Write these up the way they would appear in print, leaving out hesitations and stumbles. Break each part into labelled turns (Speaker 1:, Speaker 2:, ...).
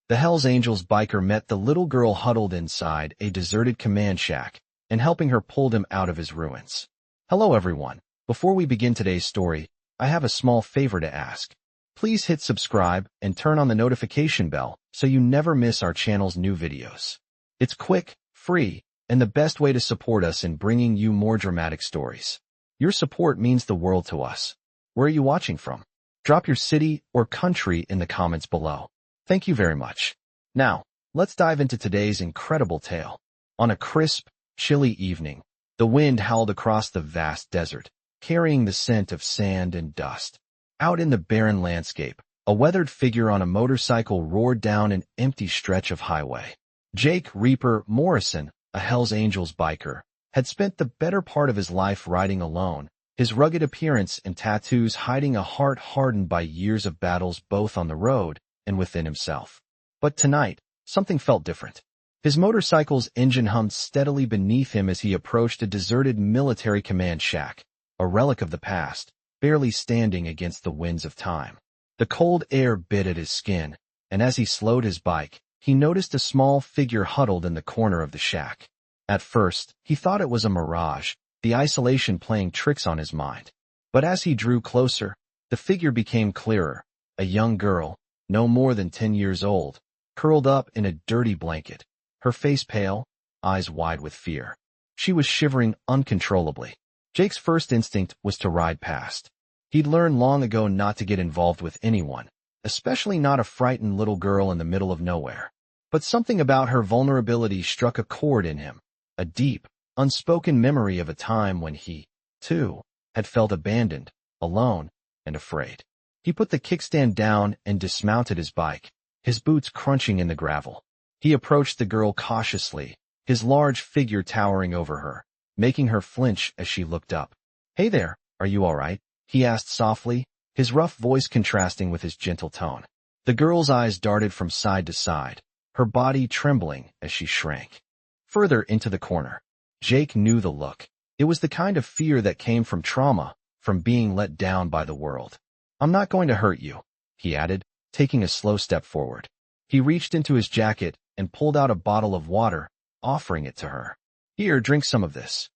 Speaker 1: The Hells Angels biker met the little girl huddled inside a deserted command shack and helping her pulled him out of his ruins. Hello everyone. Before we begin today's story, I have a small favor to ask. Please hit subscribe and turn on the notification bell so you never miss our channel's new videos. It's quick, free, and the best way to support us in bringing you more dramatic stories. Your support means the world to us. Where are you watching from? Drop your city or country in the comments below. Thank you very much. Now, let's dive into today's incredible tale. On a crisp, chilly evening, the wind howled across the vast desert, carrying the scent of sand and dust. Out in the barren landscape, a weathered figure on a motorcycle roared down an empty stretch of highway. Jake Reaper Morrison, a Hells Angels biker, had spent the better part of his life riding alone, his rugged appearance and tattoos hiding a heart hardened by years of battles both on the road and within himself. But tonight, something felt different. His motorcycle's engine hummed steadily beneath him as he approached a deserted military command shack, a relic of the past, barely standing against the winds of time. The cold air bit at his skin, and as he slowed his bike, he noticed a small figure huddled in the corner of the shack. At first, he thought it was a mirage, the isolation playing tricks on his mind. But as he drew closer, the figure became clearer, a young girl, no more than 10 years old, curled up in a dirty blanket, her face pale, eyes wide with fear. She was shivering uncontrollably. Jake's first instinct was to ride past. He'd learned long ago not to get involved with anyone, especially not a frightened little girl in the middle of nowhere. But something about her vulnerability struck a chord in him, a deep, unspoken memory of a time when he, too, had felt abandoned, alone, and afraid. He put the kickstand down and dismounted his bike, his boots crunching in the gravel. He approached the girl cautiously, his large figure towering over her, making her flinch as she looked up. "Hey there, are you all right?" he asked softly, his rough voice contrasting with his gentle tone. The girl's eyes darted from side to side, her body trembling as she shrank further into the corner. Jake knew the look. It was the kind of fear that came from trauma, from being let down by the world. "I'm not going to hurt you," he added, taking a slow step forward. He reached into his jacket and pulled out a bottle of water, offering it to her. "Here, drink some of this."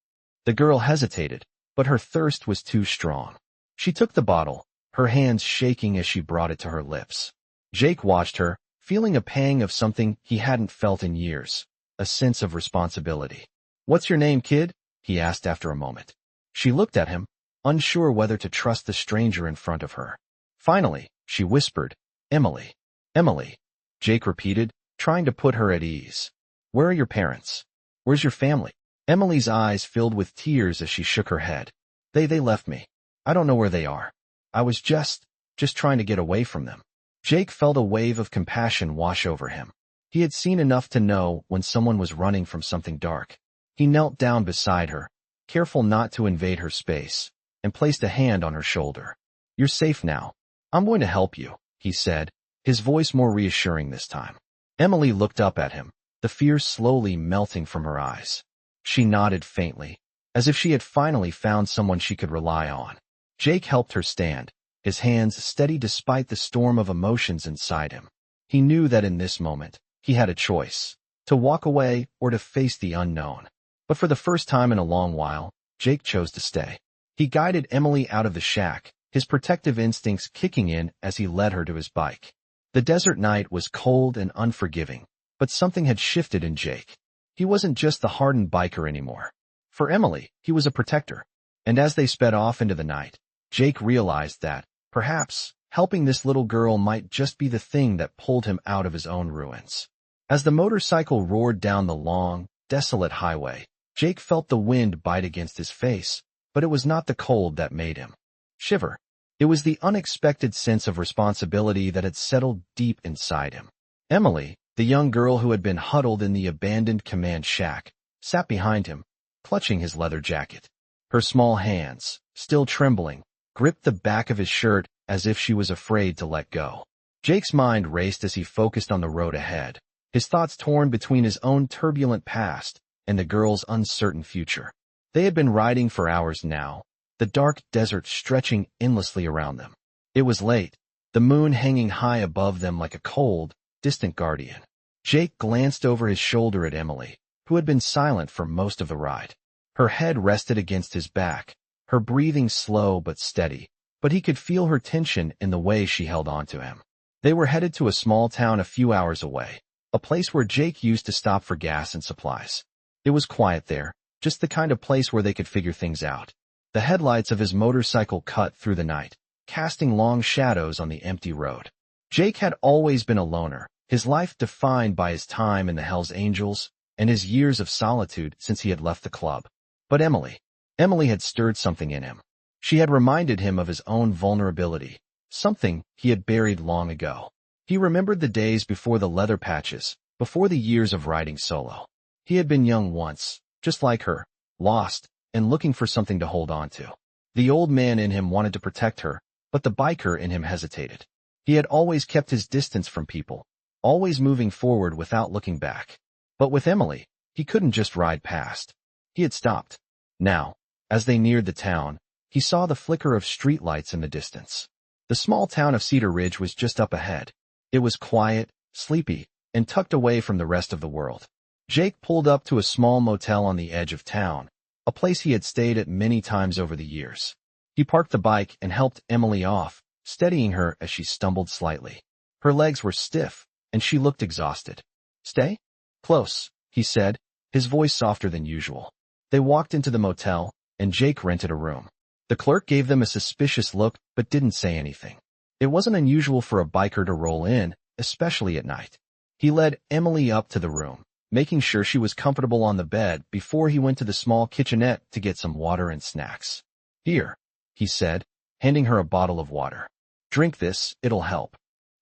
Speaker 1: The girl hesitated, but her thirst was too strong. She took the bottle, her hands shaking as she brought it to her lips. Jake watched her, feeling a pang of something he hadn't felt in years, a sense of responsibility. "What's your name, kid?" he asked after a moment. She looked at him, unsure whether to trust the stranger in front of her. Finally, she whispered, "Emily." "Emily," Jake repeated, trying to put her at ease. "Where are your parents? Where's your family?" Emily's eyes filled with tears as she shook her head. They left me. I don't know where they are. I was just trying to get away from them." Jake felt a wave of compassion wash over him. He had seen enough to know when someone was running from something dark. He knelt down beside her, careful not to invade her space, and placed a hand on her shoulder. "You're safe now. I'm going to help you," he said, his voice more reassuring this time. Emily looked up at him, the fear slowly melting from her eyes. She nodded faintly, as if she had finally found someone she could rely on. Jake helped her stand, his hands steady despite the storm of emotions inside him. He knew that in this moment, he had a choice, to walk away or to face the unknown. But for the first time in a long while, Jake chose to stay. He guided Emily out of the shack, his protective instincts kicking in as he led her to his bike. The desert night was cold and unforgiving, but something had shifted in Jake. He wasn't just the hardened biker anymore. For Emily, he was a protector. And as they sped off into the night, Jake realized that, perhaps, helping this little girl might just be the thing that pulled him out of his own ruins. As the motorcycle roared down the long, desolate highway, Jake felt the wind bite against his face, but it was not the cold that made him shiver. It was the unexpected sense of responsibility that had settled deep inside him. Emily, the young girl who had been huddled in the abandoned command shack, sat behind him, clutching his leather jacket. Her small hands, still trembling, gripped the back of his shirt as if she was afraid to let go. Jake's mind raced as he focused on the road ahead, his thoughts torn between his own turbulent past and the girl's uncertain future. They had been riding for hours now, the dark desert stretching endlessly around them. It was late, the moon hanging high above them like a cold, distant guardian. Jake glanced over his shoulder at Emily, who had been silent for most of the ride. Her head rested against his back, her breathing slow but steady, but he could feel her tension in the way she held on to him. They were headed to a small town a few hours away, a place where Jake used to stop for gas and supplies. It was quiet there, just the kind of place where they could figure things out. The headlights of his motorcycle cut through the night, casting long shadows on the empty road. Jake had always been a loner, his life defined by his time in the Hells Angels and his years of solitude since he had left the club. But Emily had stirred something in him. She had reminded him of his own vulnerability, something he had buried long ago. He remembered the days before the leather patches, before the years of riding solo. He had been young once, just like her, lost, and looking for something to hold on to. The old man in him wanted to protect her, but the biker in him hesitated. He had always kept his distance from people, always moving forward without looking back. But with Emily, he couldn't just ride past. He had stopped. Now, as they neared the town, he saw the flicker of streetlights in the distance. The small town of Cedar Ridge was just up ahead. It was quiet, sleepy, and tucked away from the rest of the world. Jake pulled up to a small motel on the edge of town, a place he had stayed at many times over the years. He parked the bike and helped Emily off, steadying her as she stumbled slightly. Her legs were stiff, and she looked exhausted. "Stay close," he said, his voice softer than usual. They walked into the motel, and Jake rented a room. The clerk gave them a suspicious look but didn't say anything. It wasn't unusual for a biker to roll in, especially at night. He led Emily up to the room, making sure she was comfortable on the bed before he went to the small kitchenette to get some water and snacks. "Here," he said, handing her a bottle of water. "Drink this, it'll help."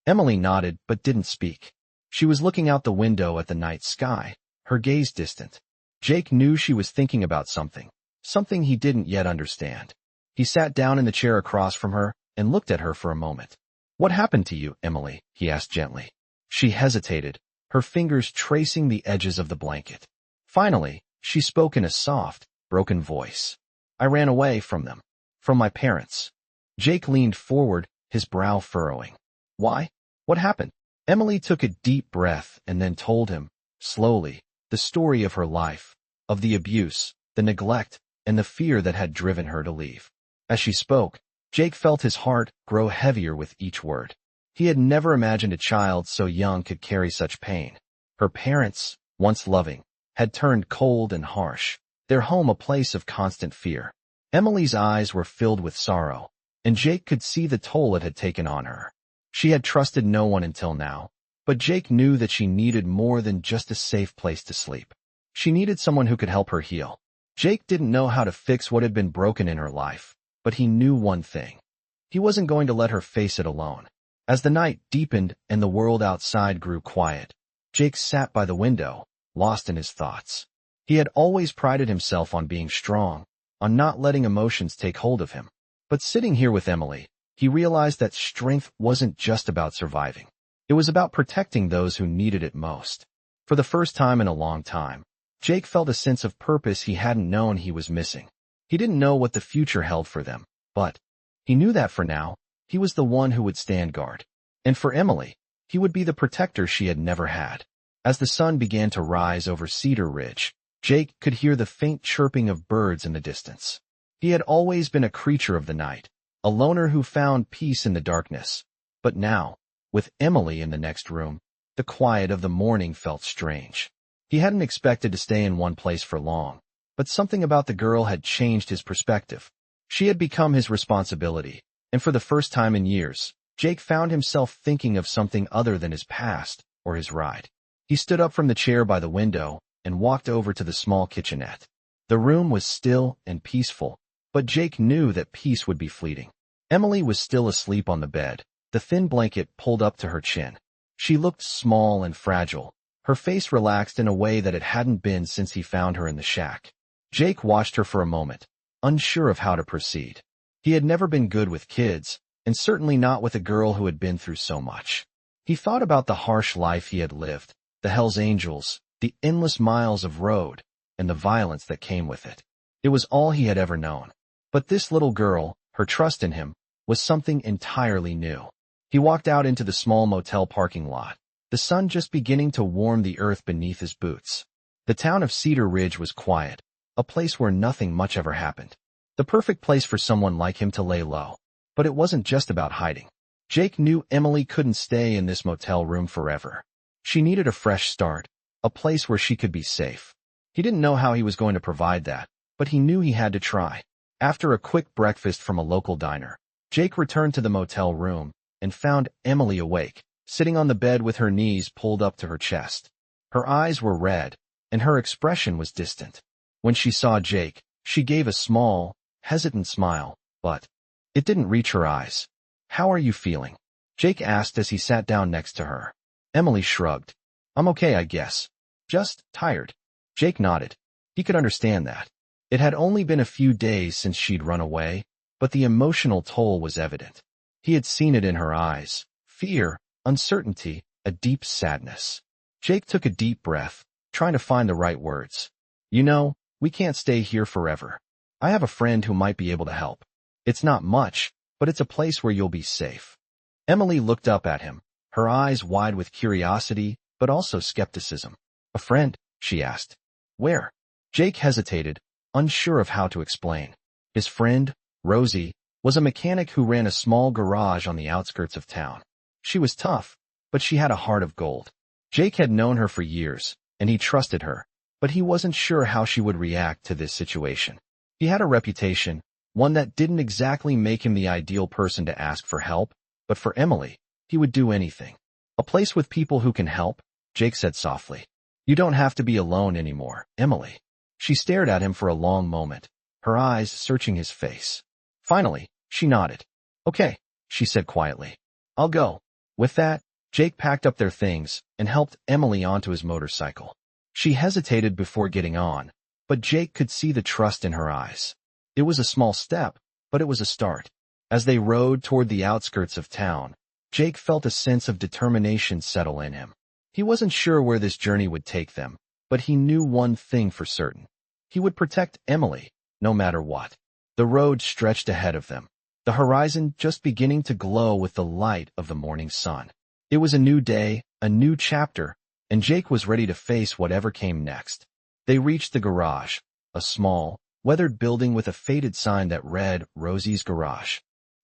Speaker 1: Emily nodded but didn't speak. She was looking out the window at the night sky, her gaze distant. Jake knew she was thinking about something he didn't yet understand. He sat down in the chair across from her and looked at her for a moment. "What happened to you, Emily?" he asked gently. She hesitated, her fingers tracing the edges of the blanket. Finally, she spoke in a soft, broken voice. "I ran away from them. From my parents." Jake leaned forward, his brow furrowing. "Why? What happened?" Emily took a deep breath and then told him, slowly, the story of her life, of the abuse, the neglect, and the fear that had driven her to leave. As she spoke, Jake felt his heart grow heavier with each word. He had never imagined a child so young could carry such pain. Her parents, once loving, had turned cold and harsh, their home a place of constant fear. Emily's eyes were filled with sorrow, and Jake could see the toll it had taken on her. She had trusted no one until now, but Jake knew that she needed more than just a safe place to sleep. She needed someone who could help her heal. Jake didn't know how to fix what had been broken in her life, but he knew one thing. He wasn't going to let her face it alone. As the night deepened and the world outside grew quiet, Jake sat by the window, lost in his thoughts. He had always prided himself on being strong, on not letting emotions take hold of him. But sitting here with Emily, he realized that strength wasn't just about surviving. It was about protecting those who needed it most. For the first time in a long time, Jake felt a sense of purpose he hadn't known he was missing. He didn't know what the future held for them, but he knew that for now, he was the one who would stand guard. And for Emily, he would be the protector she had never had. As the sun began to rise over Cedar Ridge, Jake could hear the faint chirping of birds in the distance. He had always been a creature of the night, a loner who found peace in the darkness. But now, with Emily in the next room, the quiet of the morning felt strange. He hadn't expected to stay in one place for long, but something about the girl had changed his perspective. She had become his responsibility, and for the first time in years, Jake found himself thinking of something other than his past or his ride. He stood up from the chair by the window and walked over to the small kitchenette. The room was still and peaceful, but Jake knew that peace would be fleeting. Emily was still asleep on the bed, the thin blanket pulled up to her chin. She looked small and fragile, her face relaxed in a way that it hadn't been since he found her in the shack. Jake watched her for a moment, unsure of how to proceed. He had never been good with kids, and certainly not with a girl who had been through so much. He thought about the harsh life he had lived, the Hells Angels, the endless miles of road, and the violence that came with it. It was all he had ever known. But this little girl, her trust in him, was something entirely new. He walked out into the small motel parking lot, the sun just beginning to warm the earth beneath his boots. The town of Cedar Ridge was quiet, a place where nothing much ever happened. The perfect place for someone like him to lay low. But it wasn't just about hiding. Jake knew Emily couldn't stay in this motel room forever. She needed a fresh start, a place where she could be safe. He didn't know how he was going to provide that, but he knew he had to try. After a quick breakfast from a local diner, Jake returned to the motel room and found Emily awake, sitting on the bed with her knees pulled up to her chest. Her eyes were red, and her expression was distant. When she saw Jake, she gave a small, hesitant smile, but it didn't reach her eyes. "How are you feeling?" Jake asked as he sat down next to her. Emily shrugged. "I'm okay, I guess. Just tired." Jake nodded. He could understand that. It had only been a few days since she'd run away, but the emotional toll was evident. He had seen it in her eyes. Fear, uncertainty, a deep sadness. Jake took a deep breath, trying to find the right words. "You know, we can't stay here forever. I have a friend who might be able to help. It's not much, but it's a place where you'll be safe." Emily looked up at him, her eyes wide with curiosity, but also skepticism. "A friend?" she asked. "Where?" Jake hesitated, unsure of how to explain. His friend, Rosie, was a mechanic who ran a small garage on the outskirts of town. She was tough, but she had a heart of gold. Jake had known her for years, and he trusted her, but he wasn't sure how she would react to this situation. He had a reputation, one that didn't exactly make him the ideal person to ask for help, but for Emily, he would do anything. "A place with people who can help," Jake said softly. "You don't have to be alone anymore, Emily." She stared at him for a long moment, her eyes searching his face. Finally, she nodded. "Okay," she said quietly. "I'll go." With that, Jake packed up their things and helped Emily onto his motorcycle. She hesitated before getting on, but Jake could see the trust in her eyes. It was a small step, but it was a start. As they rode toward the outskirts of town, Jake felt a sense of determination settle in him. He wasn't sure where this journey would take them, but he knew one thing for certain. He would protect Emily, no matter what. The road stretched ahead of them, the horizon just beginning to glow with the light of the morning sun. It was a new day, a new chapter, and Jake was ready to face whatever came next. They reached the garage, a small, weathered building with a faded sign that read Rosie's Garage.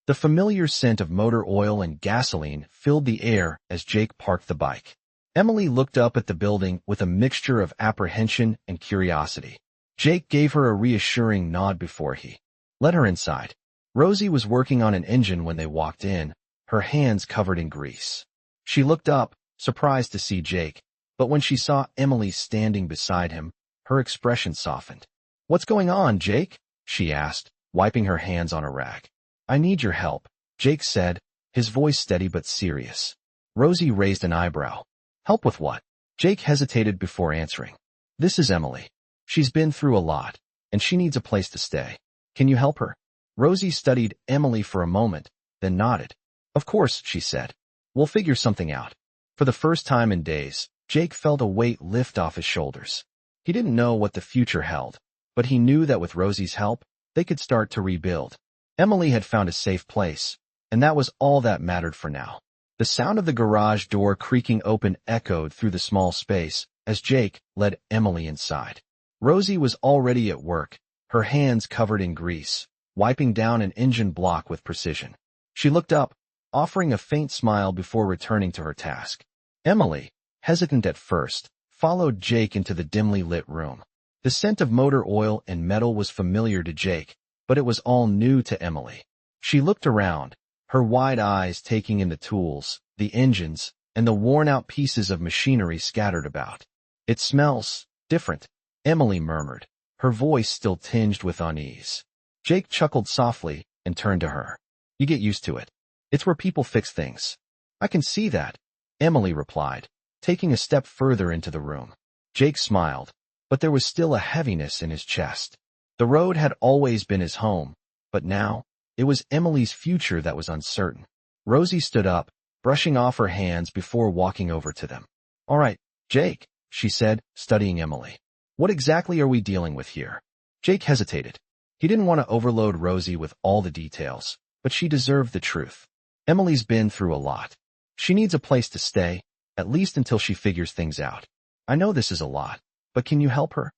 Speaker 1: The familiar scent of motor oil and gasoline filled the air as Jake parked the bike. Emily looked up at the building with a mixture of apprehension and curiosity. Jake gave her a reassuring nod before he let her inside. Rosie was working on an engine when they walked in, her hands covered in grease. She looked up, surprised to see Jake, but when she saw Emily standing beside him, her expression softened. "What's going on, Jake?" she asked, wiping her hands on a rag. "I need your help," Jake said, his voice steady but serious. Rosie raised an eyebrow. "Help with what?" Jake hesitated before answering. "This is Emily. She's been through a lot, and she needs a place to stay. Can you help her?" Rosie studied Emily for a moment, then nodded. "Of course," she said. "We'll figure something out." For the first time in days, Jake felt a weight lift off his shoulders. He didn't know what the future held, but he knew that with Rosie's help, they could start to rebuild. Emily had found a safe place, and that was all that mattered for now. The sound of the garage door creaking open echoed through the small space as Jake led Emily inside. Rosie was already at work, her hands covered in grease, wiping down an engine block with precision. She looked up, offering a faint smile before returning to her task. Emily, hesitant at first, followed Jake into the dimly lit room. The scent of motor oil and metal was familiar to Jake, but it was all new to Emily. She looked around, her wide eyes taking in the tools, the engines, and the worn-out pieces of machinery scattered about. "It smells different," Emily murmured, her voice still tinged with unease. Jake chuckled softly and turned to her. "You get used to it. It's where people fix things." "I can see that," Emily replied, taking a step further into the room. Jake smiled, but there was still a heaviness in his chest. The road had always been his home, but now, it was Emily's future that was uncertain. Rosie stood up, brushing off her hands before walking over to them. "All right, Jake," she said, studying Emily. "What exactly are we dealing with here?" Jake hesitated. He didn't want to overload Rosie with all the details, but she deserved the truth. Emily's been through a lot. She needs a place to stay, at least until she figures things out. I know this is a lot, but can you help her?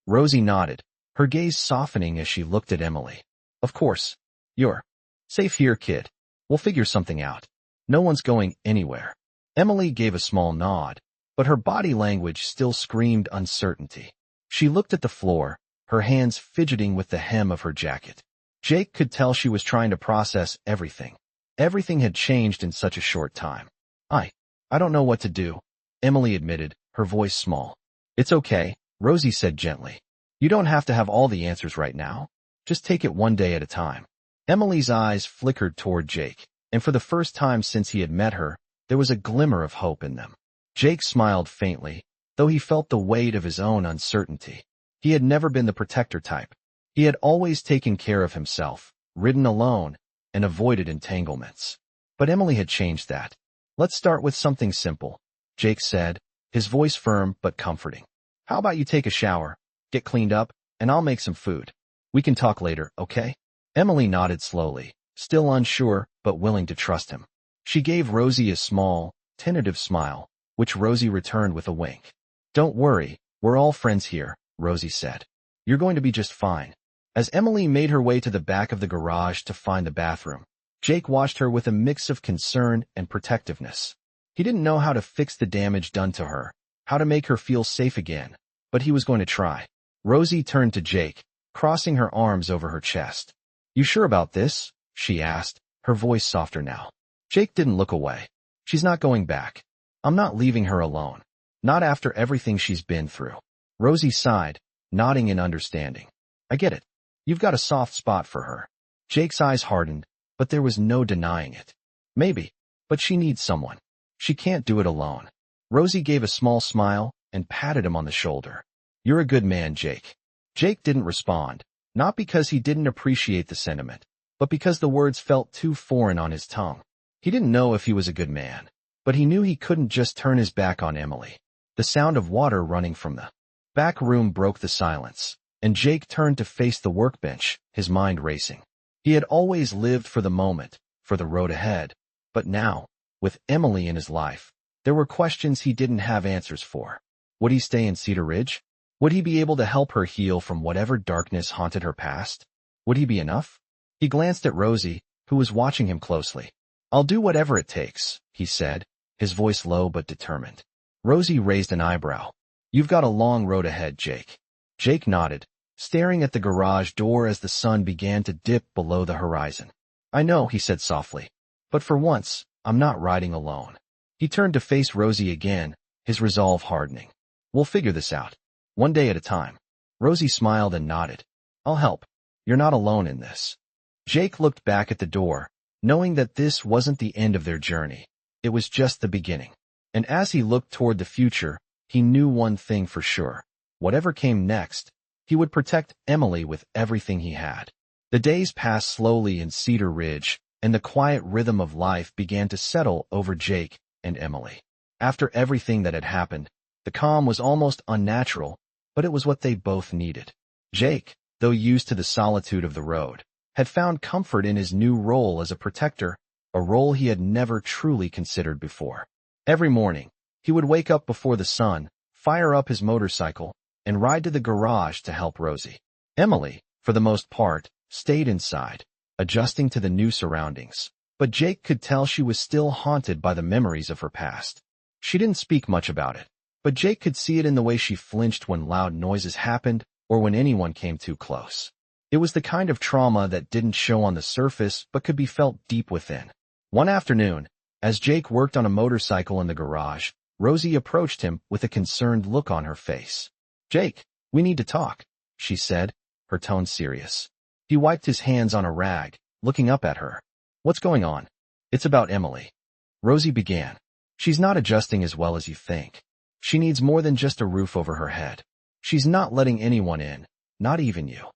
Speaker 1: Rosie nodded, her gaze softening as she looked at Emily. Of course. You're safe here, kid. We'll figure something out. No one's going anywhere. Emily gave a small nod, but her body language still screamed uncertainty. She looked at the floor, her hands fidgeting with the hem of her jacket. Jake could tell she was trying to process everything. Everything had changed in such a short time. I don't know what to do, Emily admitted, her voice small. It's okay, Rosie said gently. You don't have to have all the answers right now. Just take it one day at a time. Emily's eyes flickered toward Jake, and for the first time since he had met her, there was a glimmer of hope in them. Jake smiled faintly, though he felt the weight of his own uncertainty. He had never been the protector type. He had always taken care of himself, ridden alone, and avoided entanglements. But Emily had changed that. Let's start with something simple, Jake said, his voice firm but comforting. How about you take a shower, get cleaned up, and I'll make some food. We can talk later, okay? Emily nodded slowly, still unsure but willing to trust him. She gave Rosie a small, tentative smile, which Rosie returned with a wink. Don't worry, we're all friends here, Rosie said. You're going to be just fine. As Emily made her way to the back of the garage to find the bathroom, Jake watched her with a mix of concern and protectiveness. He didn't know how to fix the damage done to her, how to make her feel safe again, but he was going to try. Rosie turned to Jake, crossing her arms over her chest. You sure about this? She asked, her voice softer now. Jake didn't look away. She's not going back. I'm not leaving her alone. Not after everything she's been through. Rosie sighed, nodding in understanding. I get it. You've got a soft spot for her. Jake's eyes hardened, but there was no denying it. Maybe, but she needs someone. She can't do it alone. Rosie gave a small smile and patted him on the shoulder. You're a good man, Jake. Jake didn't respond, not because he didn't appreciate the sentiment, but because the words felt too foreign on his tongue. He didn't know if he was a good man, but he knew he couldn't just turn his back on Emily. The sound of water running from the back room broke the silence, and Jake turned to face the workbench, his mind racing. He had always lived for the moment, for the road ahead, but now, with Emily in his life, there were questions he didn't have answers for. Would he stay in Cedar Ridge? Would he be able to help her heal from whatever darkness haunted her past? Would he be enough? He glanced at Rosie, who was watching him closely. I'll do whatever it takes, he said, his voice low but determined. Rosie raised an eyebrow. You've got a long road ahead, Jake. Jake nodded, staring at the garage door as the sun began to dip below the horizon. I know, he said softly, but for once, I'm not riding alone. He turned to face Rosie again, his resolve hardening. We'll figure this out, one day at a time. Rosie smiled and nodded. I'll help. You're not alone in this. Jake looked back at the door, knowing that this wasn't the end of their journey. It was just the beginning. And as he looked toward the future, he knew one thing for sure. Whatever came next, he would protect Emily with everything he had. The days passed slowly in Cedar Ridge, and the quiet rhythm of life began to settle over Jake and Emily. After everything that had happened, the calm was almost unnatural, but it was what they both needed. Jake, though used to the solitude of the road, had found comfort in his new role as a protector, a role he had never truly considered before. Every morning, he would wake up before the sun, fire up his motorcycle, and ride to the garage to help Rosie. Emily, for the most part, stayed inside, adjusting to the new surroundings, but Jake could tell she was still haunted by the memories of her past. She didn't speak much about it, but Jake could see it in the way she flinched when loud noises happened or when anyone came too close. It was the kind of trauma that didn't show on the surface but could be felt deep within. One afternoon, as Jake worked on a motorcycle in the garage, Rosie approached him with a concerned look on her face. Jake, we need to talk, she said, her tone serious. He wiped his hands on a rag, looking up at her. What's going on? It's about Emily. Rosie began. She's not adjusting as well as you think. She needs more than just a roof over her head. She's not letting anyone in, not even you.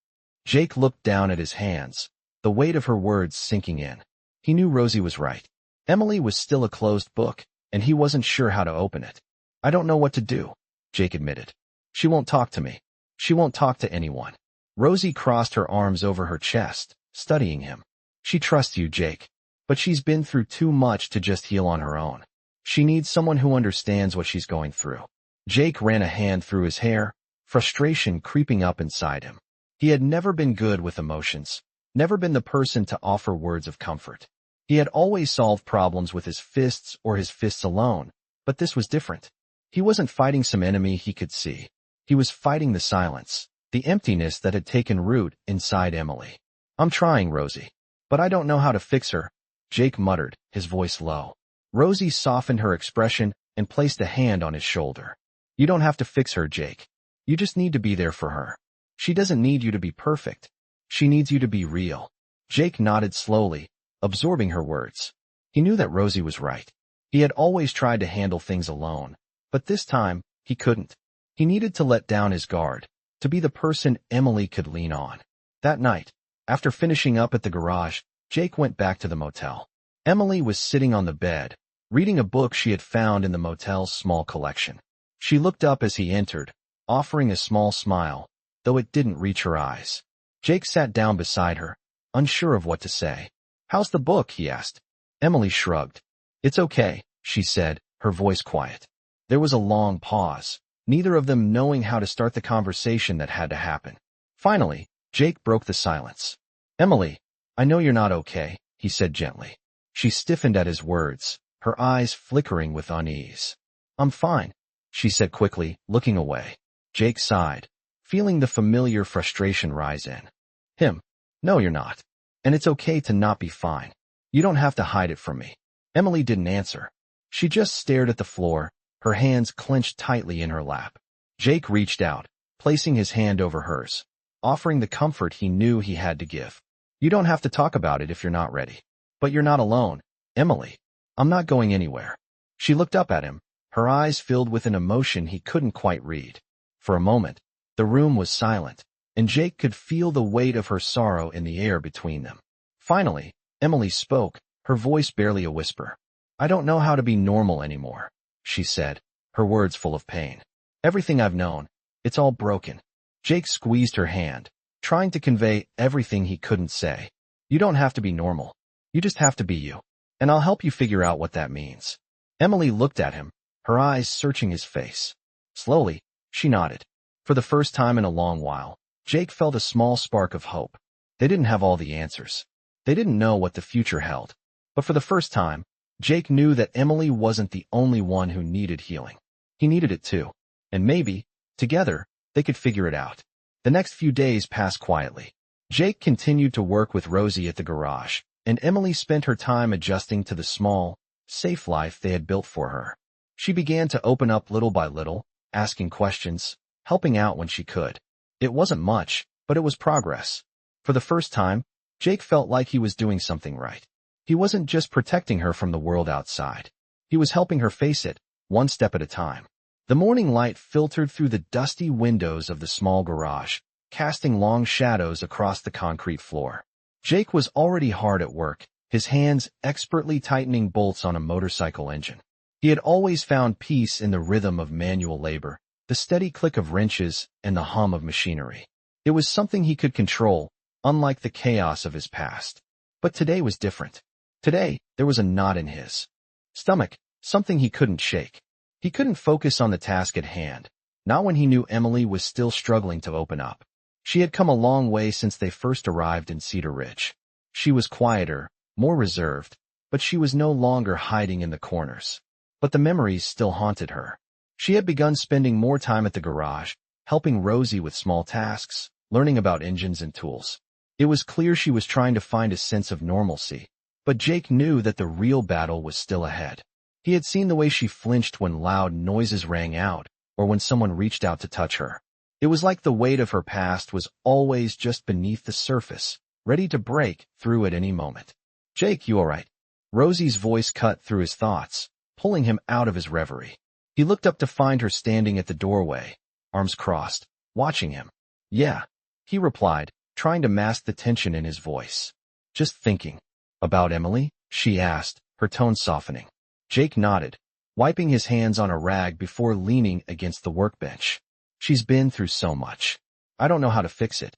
Speaker 1: Jake looked down at his hands, the weight of her words sinking in. He knew Rosie was right. Emily was still a closed book, and he wasn't sure how to open it. I don't know what to do, Jake admitted. She won't talk to me. She won't talk to anyone. Rosie crossed her arms over her chest, studying him. She trusts you, Jake, but she's been through too much to just heal on her own. She needs someone who understands what she's going through. Jake ran a hand through his hair, frustration creeping up inside him. He had never been good with emotions, never been the person to offer words of comfort. He had always solved problems with his fists or his fists alone, but this was different. He wasn't fighting some enemy he could see. He was fighting the silence, the emptiness that had taken root inside Emily. "I'm trying, Rosie, but I don't know how to fix her," Jake muttered, his voice low. Rosie softened her expression and placed a hand on his shoulder. "You don't have to fix her, Jake. You just need to be there for her. She doesn't need you to be perfect. She needs you to be real." Jake nodded slowly, absorbing her words. He knew that Rosie was right. He had always tried to handle things alone, but this time, he couldn't. He needed to let down his guard, to be the person Emily could lean on. That night, after finishing up at the garage, Jake went back to the motel. Emily was sitting on the bed, reading a book she had found in the motel's small collection. She looked up as he entered, offering a small smile, though it didn't reach her eyes. Jake sat down beside her, unsure of what to say. "How's the book?" he asked. Emily shrugged. "It's okay," she said, her voice quiet. There was a long pause, neither of them knowing how to start the conversation that had to happen. Finally, Jake broke the silence. "Emily, I know you're not okay," he said gently. She stiffened at his words, her eyes flickering with unease. "I'm fine," she said quickly, looking away. Jake sighed, feeling the familiar frustration rise in him. "No, you're not. And it's okay to not be fine. You don't have to hide it from me." Emily didn't answer. She just stared at the floor, her hands clenched tightly in her lap. Jake reached out, placing his hand over hers, offering the comfort he knew he had to give. "You don't have to talk about it if you're not ready. But you're not alone, Emily. I'm not going anywhere." She looked up at him, her eyes filled with an emotion he couldn't quite read. For a moment, the room was silent, and Jake could feel the weight of her sorrow in the air between them. Finally, Emily spoke, her voice barely a whisper. "I don't know how to be normal anymore," she said, her words full of pain. "Everything I've known, it's all broken." Jake squeezed her hand, trying to convey everything he couldn't say. "You don't have to be normal. You just have to be you. And I'll help you figure out what that means." Emily looked at him, her eyes searching his face. Slowly, she nodded. For the first time in a long while, Jake felt a small spark of hope. They didn't have all the answers. They didn't know what the future held. But for the first time, Jake knew that Emily wasn't the only one who needed healing. He needed it too. And maybe, together, they could figure it out. The next few days passed quietly. Jake continued to work with Rosie at the garage, and Emily spent her time adjusting to the small, safe life they had built for her. She began to open up little by little, asking questions, helping out when she could. It wasn't much, but it was progress. For the first time, Jake felt like he was doing something right. He wasn't just protecting her from the world outside. He was helping her face it, one step at a time. The morning light filtered through the dusty windows of the small garage, casting long shadows across the concrete floor. Jake was already hard at work, his hands expertly tightening bolts on a motorcycle engine. He had always found peace in the rhythm of manual labor, the steady click of wrenches and the hum of machinery. It was something he could control, unlike the chaos of his past. But today was different. Today, there was a knot in his stomach, something he couldn't shake. He couldn't focus on the task at hand, not when he knew Emily was still struggling to open up. She had come a long way since they first arrived in Cedar Ridge. She was quieter, more reserved, but she was no longer hiding in the corners. But the memories still haunted her. She had begun spending more time at the garage, helping Rosie with small tasks, learning about engines and tools. It was clear she was trying to find a sense of normalcy, but Jake knew that the real battle was still ahead. He had seen the way she flinched when loud noises rang out, or when someone reached out to touch her. It was like the weight of her past was always just beneath the surface, ready to break through at any moment. "Jake, you all right?" Rosie's voice cut through his thoughts, pulling him out of his reverie. He looked up to find her standing at the doorway, arms crossed, watching him. "Yeah," he replied, trying to mask the tension in his voice. "Just thinking." "About Emily?" she asked, her tone softening. Jake nodded, wiping his hands on a rag before leaning against the workbench. "She's been through so much. I don't know how to fix it."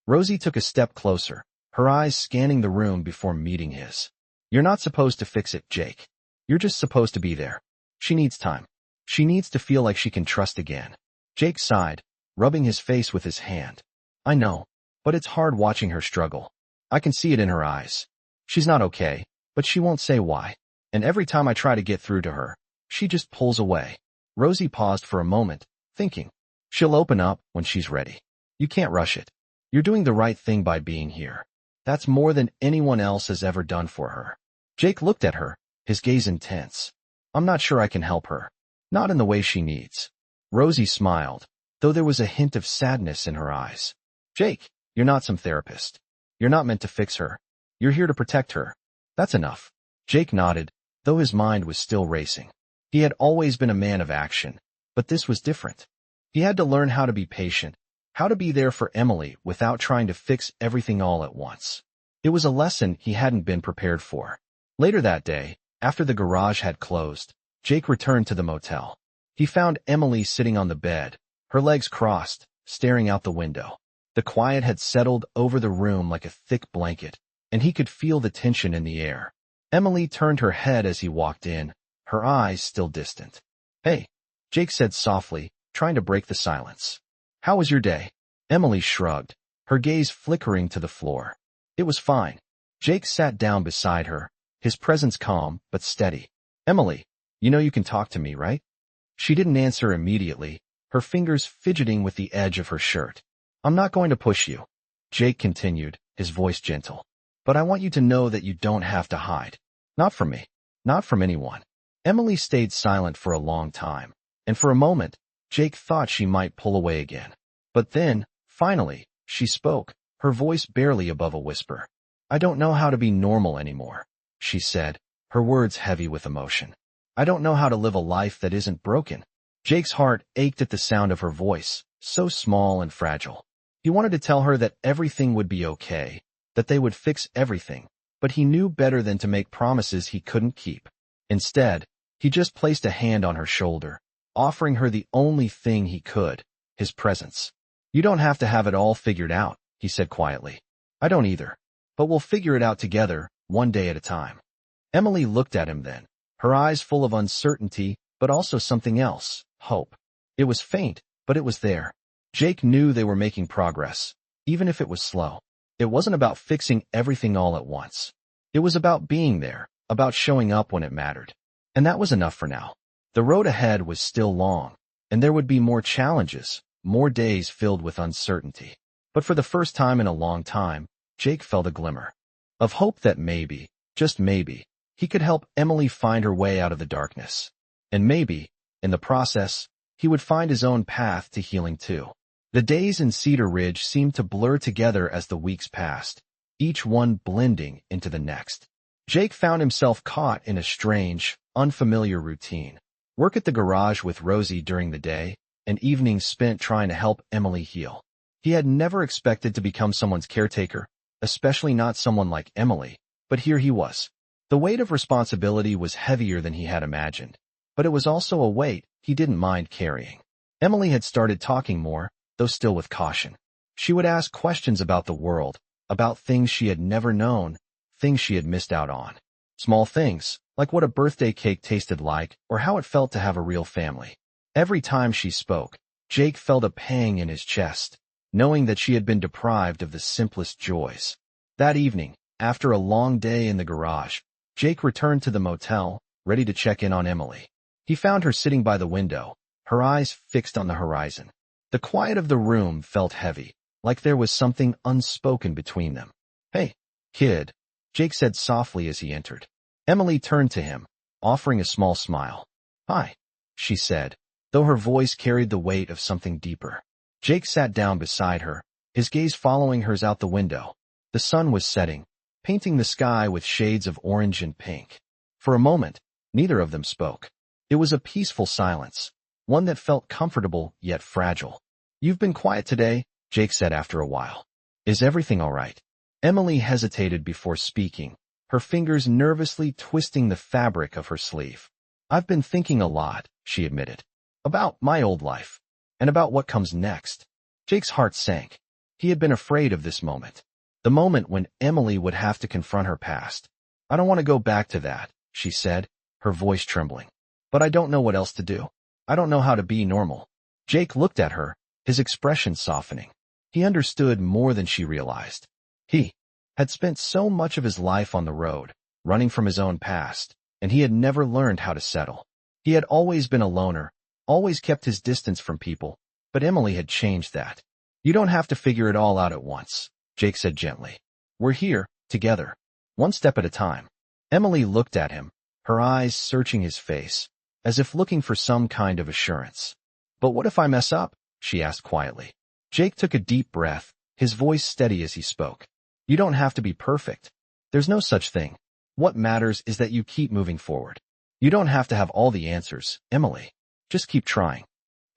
Speaker 1: Rosie took a step closer, her eyes scanning the room before meeting his. "You're not supposed to fix it, Jake. You're just supposed to be there. She needs time. She needs to feel like she can trust again. Jake sighed, rubbing his face with his hand. I know, but it's hard watching her struggle. I can see it in her eyes. She's not okay, but she won't say why. And every time I try to get through to her, she just pulls away. Rosie paused for a moment, thinking. She'll open up when she's ready. You can't rush it. You're doing the right thing by being here. That's more than anyone else has ever done for her. Jake looked at her, his gaze intense. I'm not sure I can help her. Not in the way she needs. Rosie smiled, though there was a hint of sadness in her eyes. Jake, you're not some therapist. You're not meant to fix her. You're here to protect her. That's enough. Jake nodded, though his mind was still racing. He had always been a man of action, but this was different. He had to learn how to be patient, how to be there for Emily without trying to fix everything all at once. It was a lesson he hadn't been prepared for. Later that day, after the garage had closed, Jake returned to the motel. He found Emily sitting on the bed, her legs crossed, staring out the window. The quiet had settled over the room like a thick blanket, and he could feel the tension in the air. Emily turned her head as he walked in, her eyes still distant. Hey, Jake said softly, trying to break the silence. How was your day? Emily shrugged, her gaze flickering to the floor. It was fine. Jake sat down beside her, his presence calm but steady. Emily, you know you can talk to me, right? She didn't answer immediately, her fingers fidgeting with the edge of her shirt. I'm not going to push you, Jake continued, his voice gentle. But I want you to know that you don't have to hide. Not from me. Not from anyone. Emily stayed silent for a long time, and for a moment, Jake thought she might pull away again. But then, finally, she spoke, her voice barely above a whisper. I don't know how to be normal anymore, she said, her words heavy with emotion. I don't know how to live a life that isn't broken. Jake's heart ached at the sound of her voice, so small and fragile. He wanted to tell her that everything would be okay, that they would fix everything, but he knew better than to make promises he couldn't keep. Instead, he just placed a hand on her shoulder, offering her the only thing he could, his presence. You don't have to have it all figured out, he said quietly. I don't either. But we'll figure it out together, one day at a time. Emily looked at him then, her eyes full of uncertainty, but also something else, hope. It was faint, but it was there. Jake knew they were making progress, even if it was slow. It wasn't about fixing everything all at once. It was about being there, about showing up when it mattered. And that was enough for now. The road ahead was still long, and there would be more challenges, more days filled with uncertainty. But for the first time in a long time, Jake felt a glimmer of hope that maybe, just maybe, he could help Emily find her way out of the darkness. And maybe, in the process, he would find his own path to healing too. The days in Cedar Ridge seemed to blur together as the weeks passed, each one blending into the next. Jake found himself caught in a strange, unfamiliar routine. Work at the garage with Rosie during the day, and evenings spent trying to help Emily heal. He had never expected to become someone's caretaker, especially not someone like Emily, but here he was. The weight of responsibility was heavier than he had imagined, but it was also a weight he didn't mind carrying. Emily had started talking more, though still with caution. She would ask questions about the world, about things she had never known, things she had missed out on. Small things, like what a birthday cake tasted like or how it felt to have a real family. Every time she spoke, Jake felt a pang in his chest, knowing that she had been deprived of the simplest joys. That evening, after a long day in the garage, Jake returned to the motel, ready to check in on Emily. He found her sitting by the window, her eyes fixed on the horizon. The quiet of the room felt heavy, like there was something unspoken between them. Hey, kid, Jake said softly as he entered. Emily turned to him, offering a small smile. Hi, she said, though her voice carried the weight of something deeper. Jake sat down beside her, his gaze following hers out the window. The sun was setting, painting the sky with shades of orange and pink. For a moment, neither of them spoke. It was a peaceful silence, one that felt comfortable yet fragile. You've been quiet today, Jake said after a while. Is everything all right? Emily hesitated before speaking, her fingers nervously twisting the fabric of her sleeve. I've been thinking a lot, she admitted. About my old life, and about what comes next. Jake's heart sank. He had been afraid of this moment. The moment when Emily would have to confront her past. I don't want to go back to that, she said, her voice trembling. but I don't know what else to do. I don't know how to be normal. Jake looked at her, his expression softening. He understood more than she realized. He had spent so much of his life on the road, running from his own past, and he had never learned how to settle. He had always been a loner, always kept his distance from people, but Emily had changed that. You don't have to figure it all out at once, Jake said gently. We're here, together, one step at a time. Emily looked at him, her eyes searching his face, as if looking for some kind of assurance. But what if I mess up? She asked quietly. Jake took a deep breath, his voice steady as he spoke. You don't have to be perfect. There's no such thing. What matters is that you keep moving forward. You don't have to have all the answers, Emily. Just keep trying.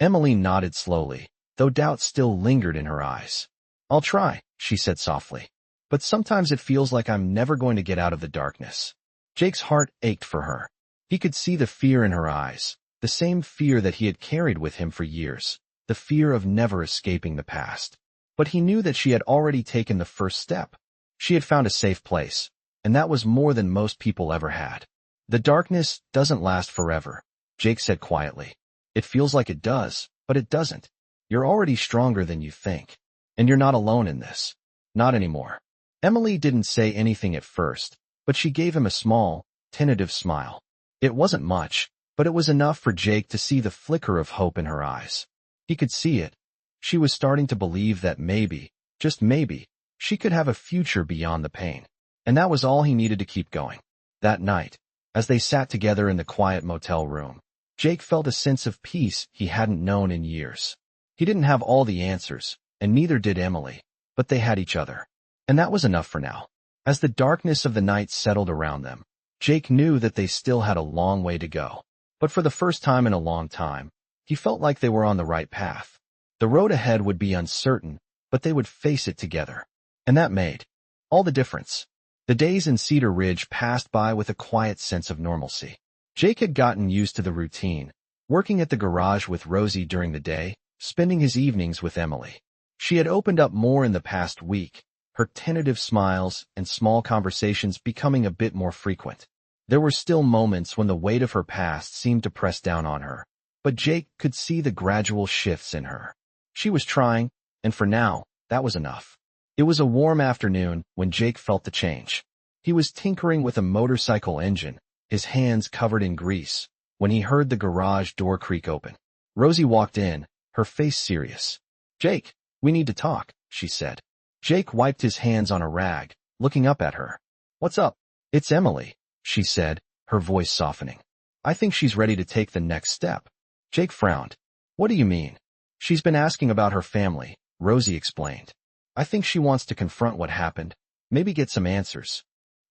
Speaker 1: Emily nodded slowly, though doubt still lingered in her eyes. I'll try, she said softly. But sometimes it feels like I'm never going to get out of the darkness. Jake's heart ached for her. He could see the fear in her eyes, the same fear that he had carried with him for years, the fear of never escaping the past. But he knew that she had already taken the first step. She had found a safe place, and that was more than most people ever had. The darkness doesn't last forever, Jake said quietly. It feels like it does, but it doesn't. You're already stronger than you think. And you're not alone in this. Not anymore. Emily didn't say anything at first, but she gave him a small, tentative smile. It wasn't much, but it was enough for Jake to see the flicker of hope in her eyes. He could see it. She was starting to believe that maybe, just maybe, she could have a future beyond the pain. And that was all he needed to keep going. That night, as they sat together in the quiet motel room, Jake felt a sense of peace he hadn't known in years. He didn't have all the answers, and neither did Emily, but they had each other. And that was enough for now. As the darkness of the night settled around them, Jake knew that they still had a long way to go. But for the first time in a long time, he felt like they were on the right path. The road ahead would be uncertain, but they would face it together. And that made all the difference. The days in Cedar Ridge passed by with a quiet sense of normalcy. Jake had gotten used to the routine, working at the garage with Rosie during the day, spending his evenings with Emily. She had opened up more in the past week, her tentative smiles and small conversations becoming a bit more frequent. There were still moments when the weight of her past seemed to press down on her, but Jake could see the gradual shifts in her. She was trying, and for now, that was enough. It was a warm afternoon when Jake felt the change. He was tinkering with a motorcycle engine, his hands covered in grease, when he heard the garage door creak open. Rosie walked in, her face serious. Jake, we need to talk, she said. Jake wiped his hands on a rag, looking up at her. What's up? It's Emily, she said, her voice softening. I think she's ready to take the next step. Jake frowned. What do you mean? She's been asking about her family, Rosie explained. I think she wants to confront what happened, maybe get some answers.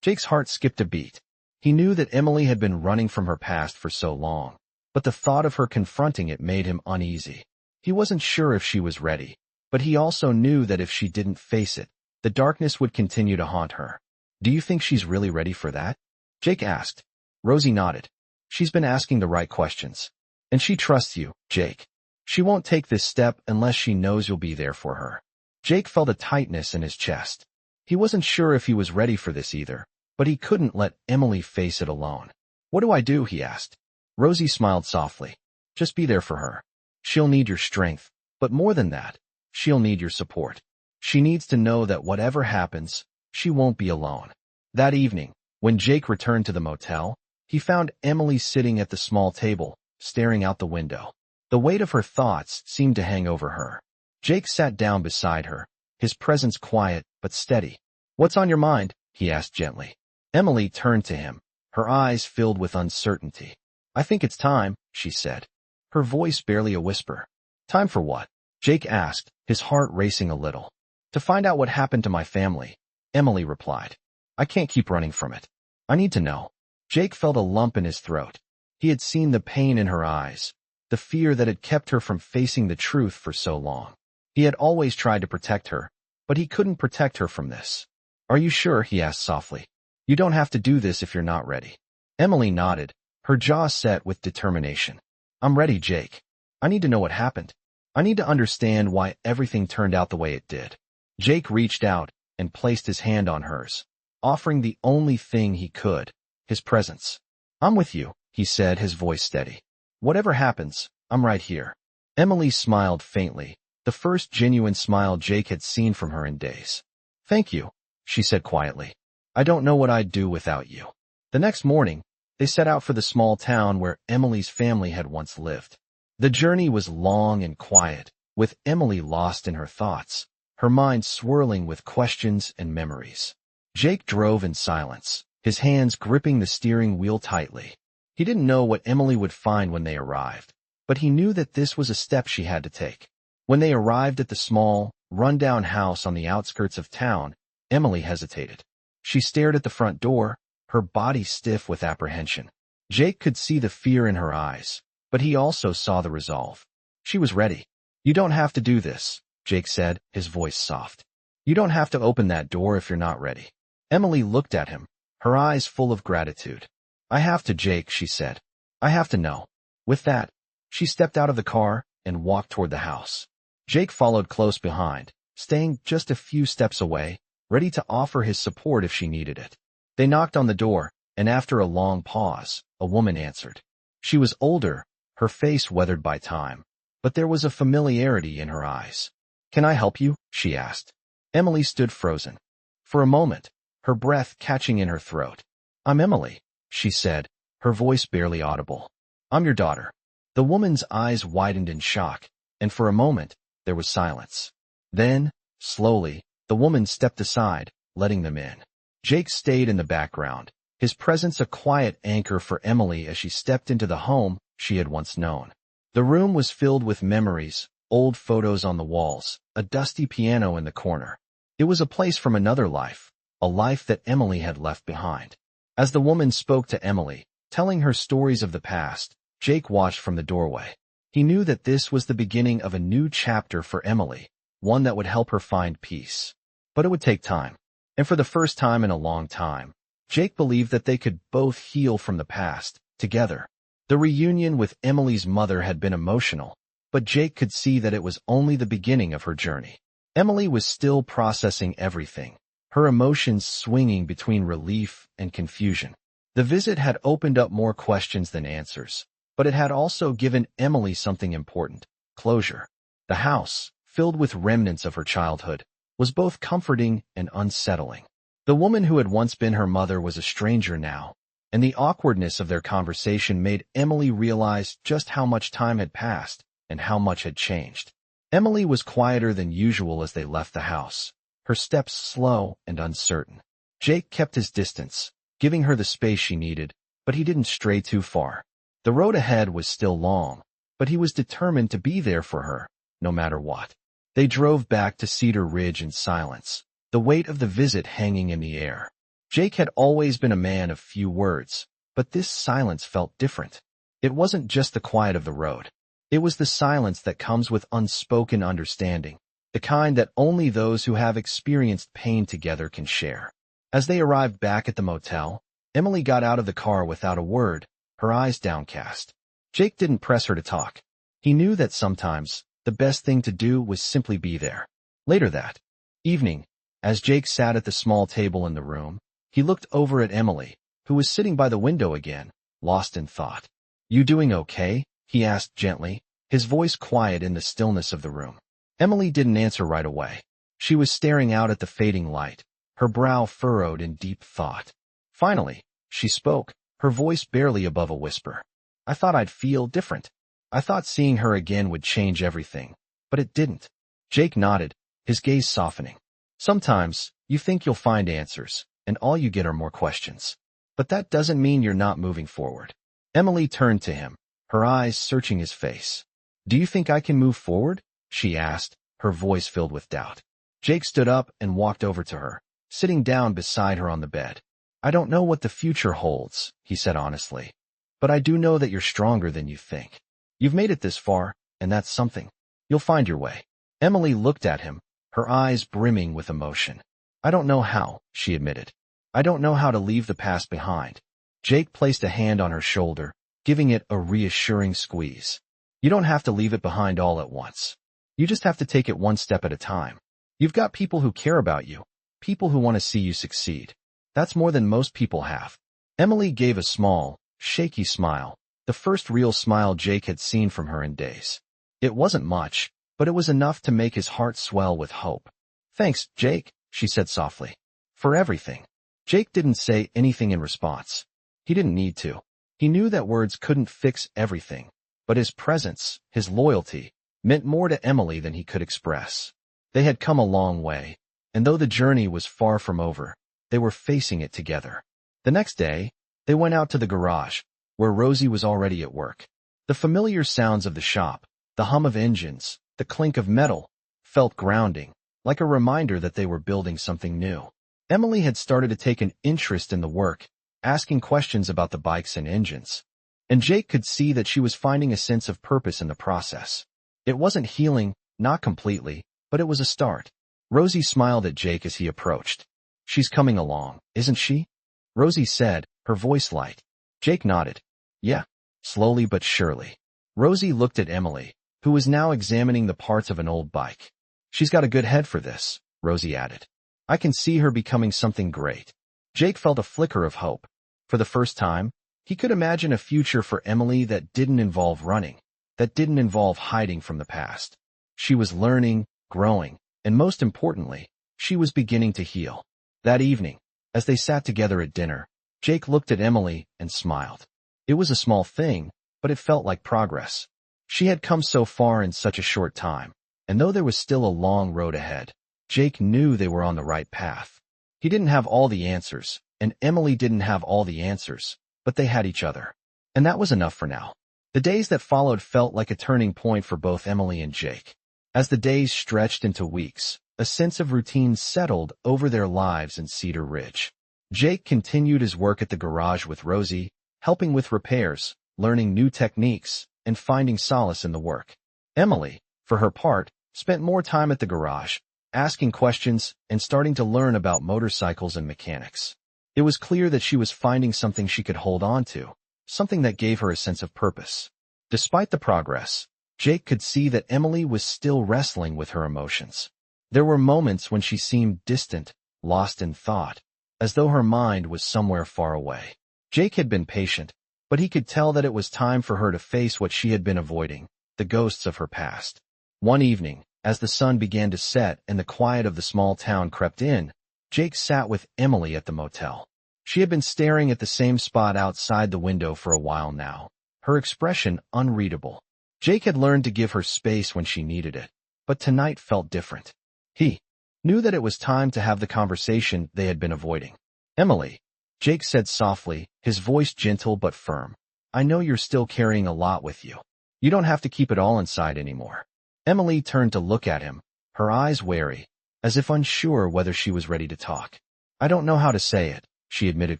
Speaker 1: Jake's heart skipped a beat. He knew that Emily had been running from her past for so long, but the thought of her confronting it made him uneasy. He wasn't sure if she was ready, but he also knew that if she didn't face it, the darkness would continue to haunt her. Do you think she's really ready for that? Jake asked. Rosie nodded. She's been asking the right questions. And she trusts you, Jake. She won't take this step unless she knows you'll be there for her. Jake felt a tightness in his chest. He wasn't sure if he was ready for this either, but he couldn't let Emily face it alone. What do I do? He asked. Rosie smiled softly. Just be there for her. She'll need your strength, but more than that, she'll need your support. She needs to know that whatever happens, she won't be alone. That evening, when Jake returned to the motel, he found Emily sitting at the small table, staring out the window. The weight of her thoughts seemed to hang over her. Jake sat down beside her, his presence quiet but steady. What's on your mind? He asked gently. Emily turned to him, her eyes filled with uncertainty. I think it's time, she said, her voice barely a whisper. Time for what? Jake asked, his heart racing a little. To find out what happened to my family, Emily replied. I can't keep running from it. I need to know. Jake felt a lump in his throat. He had seen the pain in her eyes, the fear that had kept her from facing the truth for so long. He had always tried to protect her, but he couldn't protect her from this. Are you sure? He asked softly. You don't have to do this if you're not ready. Emily nodded, her jaw set with determination. I'm ready, Jake. I need to know what happened. I need to understand why everything turned out the way it did. Jake reached out and placed his hand on hers, offering the only thing he could, his presence. I'm with you, he said, his voice steady. Whatever happens, I'm right here. Emily smiled faintly, the first genuine smile Jake had seen from her in days. Thank you, she said quietly. I don't know what I'd do without you. The next morning, they set out for the small town where Emily's family had once lived. The journey was long and quiet, with Emily lost in her thoughts, her mind swirling with questions and memories. Jake drove in silence, his hands gripping the steering wheel tightly. He didn't know what Emily would find when they arrived, but he knew that this was a step she had to take. When they arrived at the small, run-down house on the outskirts of town, Emily hesitated. She stared at the front door, her body stiff with apprehension. Jake could see the fear in her eyes, but he also saw the resolve. She was ready. You don't have to do this, Jake said, his voice soft. You don't have to open that door if you're not ready. Emily looked at him, her eyes full of gratitude. I have to, Jake, she said. I have to know. With that, she stepped out of the car and walked toward the house. Jake followed close behind, staying just a few steps away, ready to offer his support if she needed it. They knocked on the door, and after a long pause, a woman answered. She was older, her face weathered by time, but there was a familiarity in her eyes. Can I help you? She asked. Emily stood frozen. For a moment, her breath catching in her throat. I'm Emily, she said, her voice barely audible. I'm your daughter. The woman's eyes widened in shock, and for a moment, there was silence. Then, slowly, the woman stepped aside, letting them in. Jake stayed in the background, his presence a quiet anchor for Emily as she stepped into the home she had once known. The room was filled with memories, old photos on the walls, a dusty piano in the corner. It was a place from another life, a life that Emily had left behind. As the woman spoke to Emily, telling her stories of the past, Jake watched from the doorway. He knew that this was the beginning of a new chapter for Emily, one that would help her find peace. But it would take time. And for the first time in a long time, Jake believed that they could both heal from the past, together. The reunion with Emily's mother had been emotional, but Jake could see that it was only the beginning of her journey. Emily was still processing everything, her emotions swinging between relief and confusion. The visit had opened up more questions than answers, but it had also given Emily something important: closure. The house, filled with remnants of her childhood, was both comforting and unsettling. The woman who had once been her mother was a stranger now, and the awkwardness of their conversation made Emily realize just how much time had passed and how much had changed. Emily was quieter than usual as they left the house, her steps slow and uncertain. Jake kept his distance, giving her the space she needed, but he didn't stray too far. The road ahead was still long, but he was determined to be there for her, no matter what. They drove back to Cedar Ridge in silence, the weight of the visit hanging in the air. Jake had always been a man of few words, but this silence felt different. It wasn't just the quiet of the road. It was the silence that comes with unspoken understanding, the kind that only those who have experienced pain together can share. As they arrived back at the motel, Emily got out of the car without a word, her eyes downcast. Jake didn't press her to talk. He knew that sometimes the best thing to do was simply be there. Later that evening, as Jake sat at the small table in the room, he looked over at Emily, who was sitting by the window again, lost in thought. You doing okay? He asked gently, his voice quiet in the stillness of the room. Emily didn't answer right away. She was staring out at the fading light, her brow furrowed in deep thought. Finally, she spoke, her voice barely above a whisper. I thought I'd feel different. I thought seeing her again would change everything, but it didn't. Jake nodded, his gaze softening. Sometimes, you think you'll find answers, and all you get are more questions. But that doesn't mean you're not moving forward. Emily turned to him, her eyes searching his face. Do you think I can move forward? She asked, her voice filled with doubt. Jake stood up and walked over to her, sitting down beside her on the bed. I don't know what the future holds, he said honestly, but I do know that you're stronger than you think. You've made it this far, and that's something. You'll find your way. Emily looked at him, her eyes brimming with emotion. I don't know how, she admitted. I don't know how to leave the past behind. Jake placed a hand on her shoulder, giving it a reassuring squeeze. You don't have to leave it behind all at once. You just have to take it one step at a time. You've got people who care about you, people who want to see you succeed. That's more than most people have. Emily gave a small, shaky smile, the first real smile Jake had seen from her in days. It wasn't much, but it was enough to make his heart swell with hope. "Thanks, Jake," she said softly. "For everything." Jake didn't say anything in response. He didn't need to. He knew that words couldn't fix everything, but his presence, his loyalty, meant more to Emily than he could express. They had come a long way, and though the journey was far from over, they were facing it together. The next day, they went out to the garage, where Rosie was already at work. The familiar sounds of the shop, the hum of engines, the clink of metal, felt grounding, like a reminder that they were building something new. Emily had started to take an interest in the work, asking questions about the bikes and engines. And Jake could see that she was finding a sense of purpose in the process. It wasn't healing, not completely, but it was a start. Rosie smiled at Jake as he approached. "She's coming along, isn't she?" Rosie said, her voice light. Jake nodded. "Yeah." Slowly but surely. Rosie looked at Emily, who was now examining the parts of an old bike. "She's got a good head for this," Rosie added. "I can see her becoming something great." Jake felt a flicker of hope. For the first time, he could imagine a future for Emily that didn't involve running, that didn't involve hiding from the past. She was learning, growing, and most importantly, she was beginning to heal. That evening, as they sat together at dinner, Jake looked at Emily and smiled. It was a small thing, but it felt like progress. She had come so far in such a short time, and though there was still a long road ahead, Jake knew they were on the right path. He didn't have all the answers, and Emily didn't have all the answers, but they had each other. And that was enough for now. The days that followed felt like a turning point for both Emily and Jake. As the days stretched into weeks, a sense of routine settled over their lives in Cedar Ridge. Jake continued his work at the garage with Rosie, helping with repairs, learning new techniques, and finding solace in the work. Emily, for her part, spent more time at the garage, asking questions and starting to learn about motorcycles and mechanics. It was clear that she was finding something she could hold on to, something that gave her a sense of purpose. Despite the progress, Jake could see that Emily was still wrestling with her emotions. There were moments when she seemed distant, lost in thought, as though her mind was somewhere far away. Jake had been patient, but he could tell that it was time for her to face what she had been avoiding, the ghosts of her past. One evening, as the sun began to set and the quiet of the small town crept in, Jake sat with Emily at the motel. She had been staring at the same spot outside the window for a while now, her expression unreadable. Jake had learned to give her space when she needed it, but tonight felt different. He knew that it was time to have the conversation they had been avoiding. "Emily," Jake said softly, his voice gentle but firm. "I know you're still carrying a lot with you. You don't have to keep it all inside anymore." Emily turned to look at him, her eyes wary, as if unsure whether she was ready to talk. "I don't know how to say it," she admitted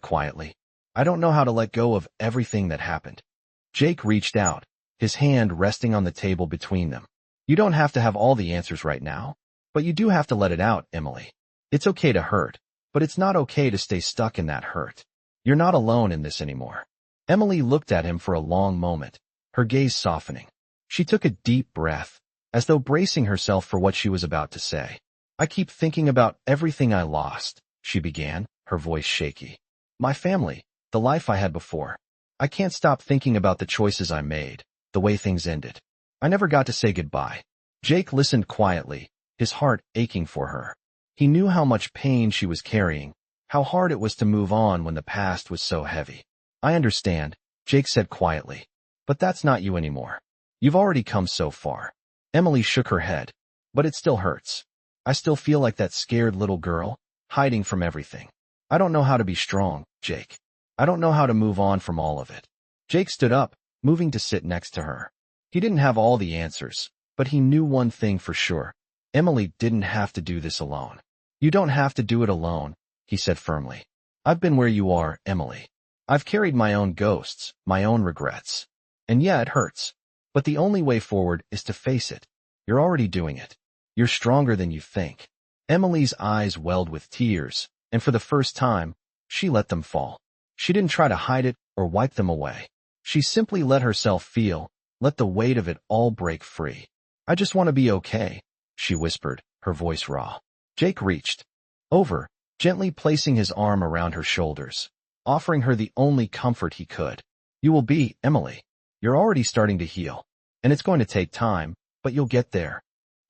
Speaker 1: quietly. "I don't know how to let go of everything that happened." Jake reached out, his hand resting on the table between them. "You don't have to have all the answers right now, but you do have to let it out, Emily. It's okay to hurt, but it's not okay to stay stuck in that hurt. You're not alone in this anymore." Emily looked at him for a long moment, her gaze softening. She took a deep breath, as though bracing herself for what she was about to say. "I keep thinking about everything I lost," she began, her voice shaky. "My family, the life I had before. I can't stop thinking about the choices I made, the way things ended. I never got to say goodbye." Jake listened quietly, his heart aching for her. He knew how much pain she was carrying, how hard it was to move on when the past was so heavy. "I understand," Jake said quietly, "but that's not you anymore. You've already come so far." Emily shook her head. "But it still hurts. I still feel like that scared little girl, hiding from everything. I don't know how to be strong, Jake. I don't know how to move on from all of it." Jake stood up, moving to sit next to her. He didn't have all the answers, but he knew one thing for sure. Emily didn't have to do this alone. "You don't have to do it alone," he said firmly. "I've been where you are, Emily. I've carried my own ghosts, my own regrets. And yeah, it hurts. But the only way forward is to face it. You're already doing it. You're stronger than you think." Emily's eyes welled with tears, and for the first time, she let them fall. She didn't try to hide it or wipe them away. She simply let herself feel, let the weight of it all break free. "I just want to be okay," she whispered, her voice raw. Jake reached over, gently placing his arm around her shoulders, offering her the only comfort he could. You will be, Emily. You're already starting to heal. And it's going to take time, but you'll get there.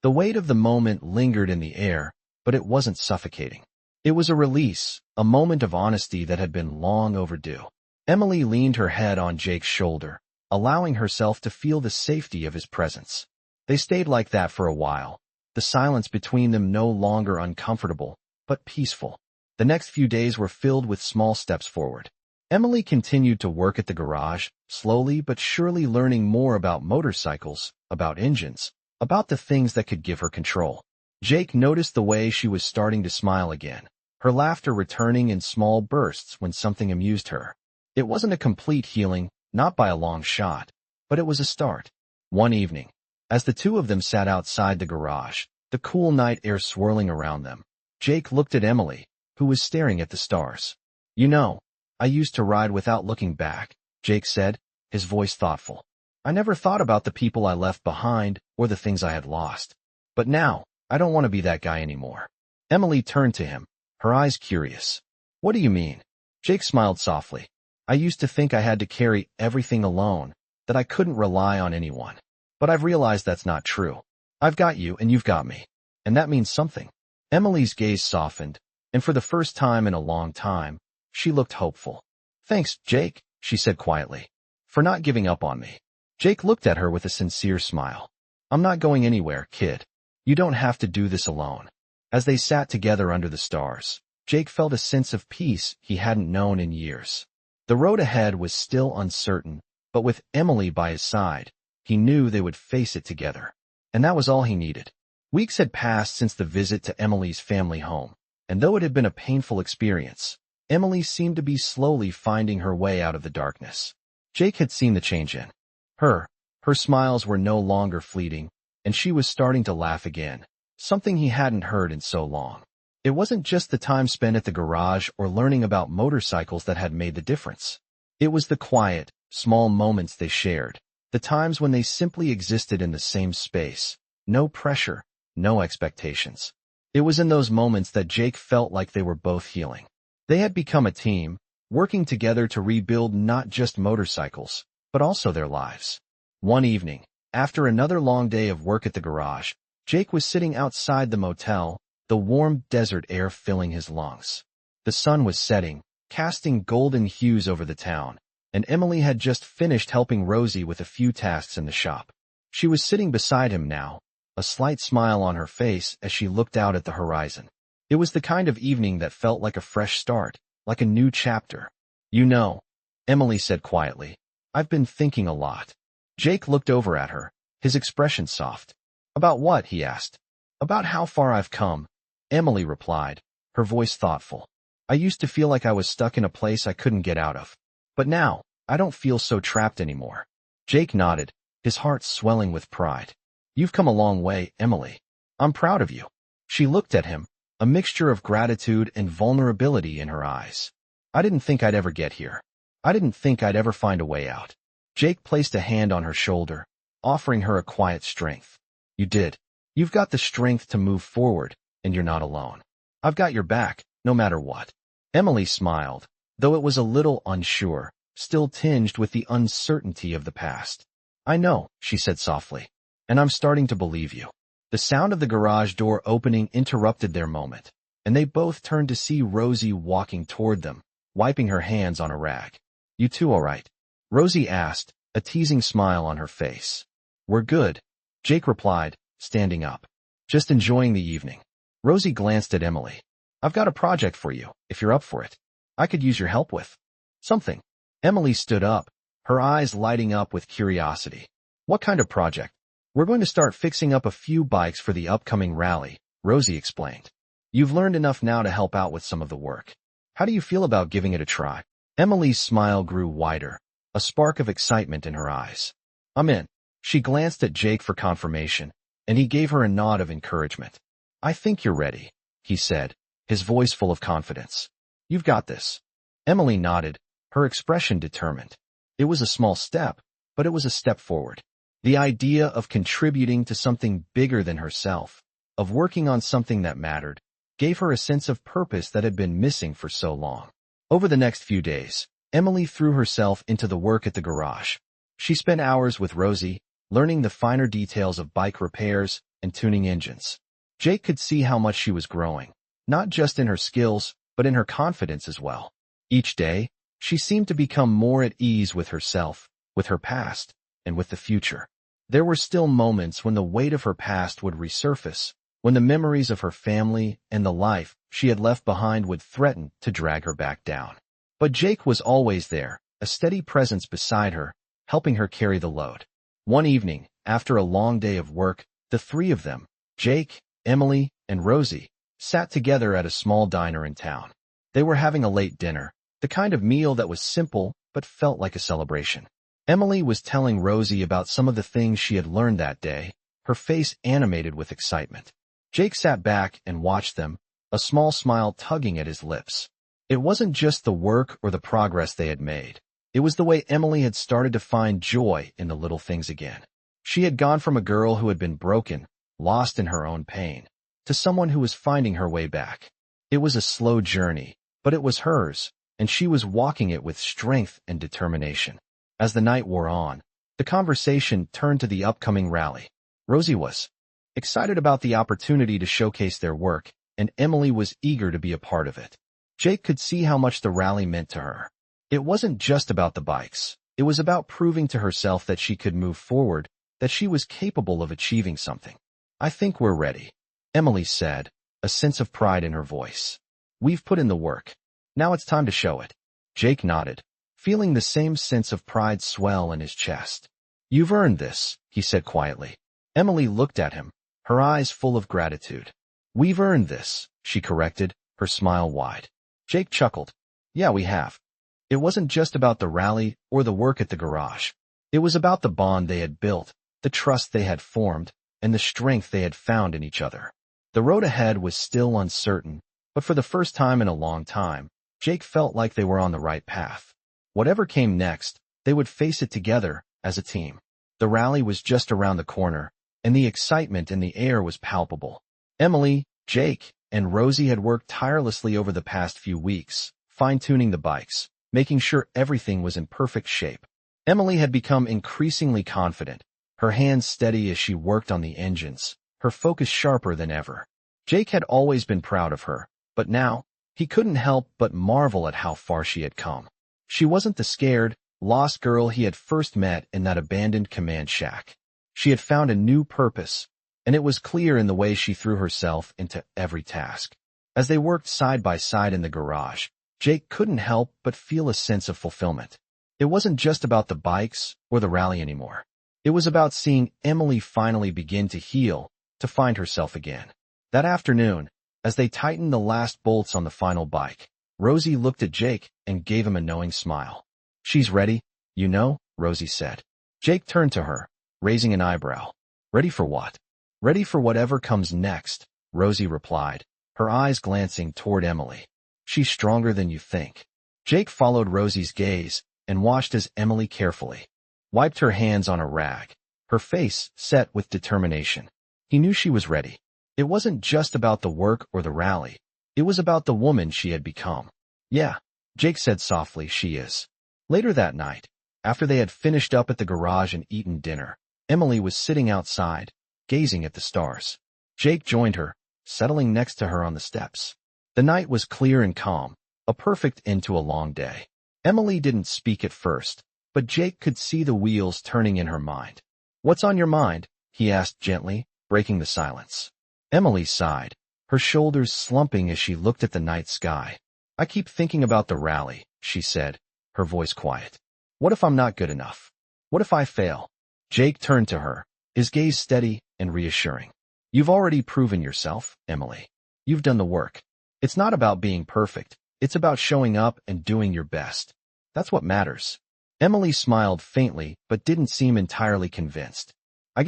Speaker 1: The weight of the moment lingered in the air, but it wasn't suffocating. It was a release, a moment of honesty that had been long overdue. Emily leaned her head on Jake's shoulder, allowing herself to feel the safety of his presence. They stayed like that for a while, the silence between them no longer uncomfortable, but peaceful. The next few days were filled with small steps forward. Emily continued to work at the garage, slowly but surely learning more about motorcycles, about engines, about the things that could give her control. Jake noticed the way she was starting to smile again, her laughter returning in small bursts when something amused her. It wasn't a complete healing, not by a long shot, but it was a start. One evening, as the two of them sat outside the garage, the cool night air swirling around them, Jake looked at Emily, who was staring at the stars. You know, I used to ride without looking back, Jake said, his voice thoughtful. I never thought about the people I left behind or the things I had lost. But now, I don't want to be that guy anymore. Emily turned to him, her eyes curious. What do you mean? Jake smiled softly. I used to think I had to carry everything alone, that I couldn't rely on anyone. But I've realized that's not true. I've got you and you've got me. And that means something. Emily's gaze softened, and for the first time in a long time, she looked hopeful. Thanks, Jake, she said quietly, for not giving up on me. Jake looked at her with a sincere smile. I'm not going anywhere, kid. You don't have to do this alone. As they sat together under the stars, Jake felt a sense of peace he hadn't known in years. The road ahead was still uncertain, but with Emily by his side, he knew they would face it together. And that was all he needed. Weeks had passed since the visit to Emily's family home, and though it had been a painful experience, Emily seemed to be slowly finding her way out of the darkness. Jake had seen the change in her. Her smiles were no longer fleeting, and she was starting to laugh again, something he hadn't heard in so long. It wasn't just the time spent at the garage or learning about motorcycles that had made the difference. It was the quiet, small moments they shared, the times when they simply existed in the same space, no pressure, no expectations. It was in those moments that Jake felt like they were both healing. They had become a team, working together to rebuild not just motorcycles, but also their lives. One evening, after another long day of work at the garage, Jake was sitting outside the motel, the warm desert air filling his lungs. The sun was setting, casting golden hues over the town, and Emily had just finished helping Rosie with a few tasks in the shop. She was sitting beside him now, a slight smile on her face as she looked out at the horizon. It was the kind of evening that felt like a fresh start, like a new chapter. You know, Emily said quietly, I've been thinking a lot. Jake looked over at her, his expression soft. About what? He asked. About how far I've come, Emily replied, her voice thoughtful. I used to feel like I was stuck in a place I couldn't get out of. But now, I don't feel so trapped anymore. Jake nodded, his heart swelling with pride. You've come a long way, Emily. I'm proud of you. She looked at him, a mixture of gratitude and vulnerability in her eyes. I didn't think I'd ever get here. I didn't think I'd ever find a way out. Jake placed a hand on her shoulder, offering her a quiet strength. You did. You've got the strength to move forward, and you're not alone. I've got your back, no matter what. Emily smiled, though it was a little unsure, still tinged with the uncertainty of the past. I know, she said softly, and I'm starting to believe you. The sound of the garage door opening interrupted their moment, and they both turned to see Rosie walking toward them, wiping her hands on a rag. You two all right? Rosie asked, a teasing smile on her face. We're good, Jake replied, standing up. Just enjoying the evening. Rosie glanced at Emily. I've got a project for you, if you're up for it. I could use your help with something. Emily stood up, her eyes lighting up with curiosity. What kind of project? We're going to start fixing up a few bikes for the upcoming rally, Rosie explained. You've learned enough now to help out with some of the work. How do you feel about giving it a try? Emily's smile grew wider, a spark of excitement in her eyes. I'm in. She glanced at Jake for confirmation, and he gave her a nod of encouragement. I think you're ready, he said, his voice full of confidence. You've got this. Emily nodded, her expression determined. It was a small step, but it was a step forward. The idea of contributing to something bigger than herself, of working on something that mattered, gave her a sense of purpose that had been missing for so long. Over the next few days, Emily threw herself into the work at the garage. She spent hours with Rosie, learning the finer details of bike repairs and tuning engines. Jake could see how much she was growing, not just in her skills, but in her confidence as well. Each day, she seemed to become more at ease with herself, with her past, and with the future. There were still moments when the weight of her past would resurface, when the memories of her family and the life she had left behind would threaten to drag her back down. But Jake was always there, a steady presence beside her, helping her carry the load. One evening, after a long day of work, the three of them, Jake, Emily, and Rosie, sat together at a small diner in town. They were having a late dinner, the kind of meal that was simple but felt like a celebration. Emily was telling Rosie about some of the things she had learned that day, her face animated with excitement. Jake sat back and watched them, a small smile tugging at his lips. It wasn't just the work or the progress they had made. It was the way Emily had started to find joy in the little things again. She had gone from a girl who had been broken, lost in her own pain, to someone who was finding her way back. It was a slow journey, but it was hers, and she was walking it with strength and determination. As the night wore on, the conversation turned to the upcoming rally. Rosie was excited about the opportunity to showcase their work, and Emily was eager to be a part of it. Jake could see how much the rally meant to her. It wasn't just about the bikes. It was about proving to herself that she could move forward, that she was capable of achieving something. "I think we're ready," Emily said, a sense of pride in her voice. "We've put in the work. Now it's time to show it." Jake nodded, feeling the same sense of pride swell in his chest. "You've earned this," he said quietly. Emily looked at him, her eyes full of gratitude. "We've earned this," she corrected, her smile wide. Jake chuckled. "Yeah, we have." It wasn't just about the rally or the work at the garage. It was about the bond they had built, the trust they had formed, and the strength they had found in each other. The road ahead was still uncertain, but for the first time in a long time, Jake felt like they were on the right path. Whatever came next, they would face it together, as a team. The rally was just around the corner, and the excitement in the air was palpable. Emily, Jake, and Rosie had worked tirelessly over the past few weeks, fine-tuning the bikes, making sure everything was in perfect shape. Emily had become increasingly confident, her hands steady as she worked on the engines, her focus sharper than ever. Jake had always been proud of her, but now, he couldn't help but marvel at how far she had come. She wasn't the scared, lost girl he had first met in that abandoned command shack. She had found a new purpose, and it was clear in the way she threw herself into every task. As they worked side by side in the garage, Jake couldn't help but feel a sense of fulfillment. It wasn't just about the bikes or the rally anymore. It was about seeing Emily finally begin to heal, to find herself again. That afternoon, as they tightened the last bolts on the final bike, Rosie looked at Jake and gave him a knowing smile. "She's ready, you know," Rosie said. Jake turned to her, raising an eyebrow. "Ready for what?" "Ready for whatever comes next," Rosie replied, her eyes glancing toward Emily. "She's stronger than you think." Jake followed Rosie's gaze and watched as Emily carefully wiped her hands on a rag, her face set with determination. He knew she was ready. It wasn't just about the work or the rally. It was about the woman she had become. "Yeah," Jake said softly, "she is." Later that night, after they had finished up at the garage and eaten dinner, Emily was sitting outside, gazing at the stars. Jake joined her, settling next to her on the steps. The night was clear and calm, a perfect end to a long day. Emily didn't speak at first, but Jake could see the wheels turning in her mind. "What's on your mind?" he asked gently, breaking the silence. Emily sighed, her shoulders slumping as she looked at the night sky. "I keep thinking about the rally," she said, her voice quiet. "What if I'm not good enough? What if I fail?" Jake turned to her, his gaze steady and reassuring. "You've already proven yourself, Emily. You've done the work. It's not about being perfect. It's about showing up and doing your best. That's what matters." Emily smiled faintly but didn't seem entirely convinced. I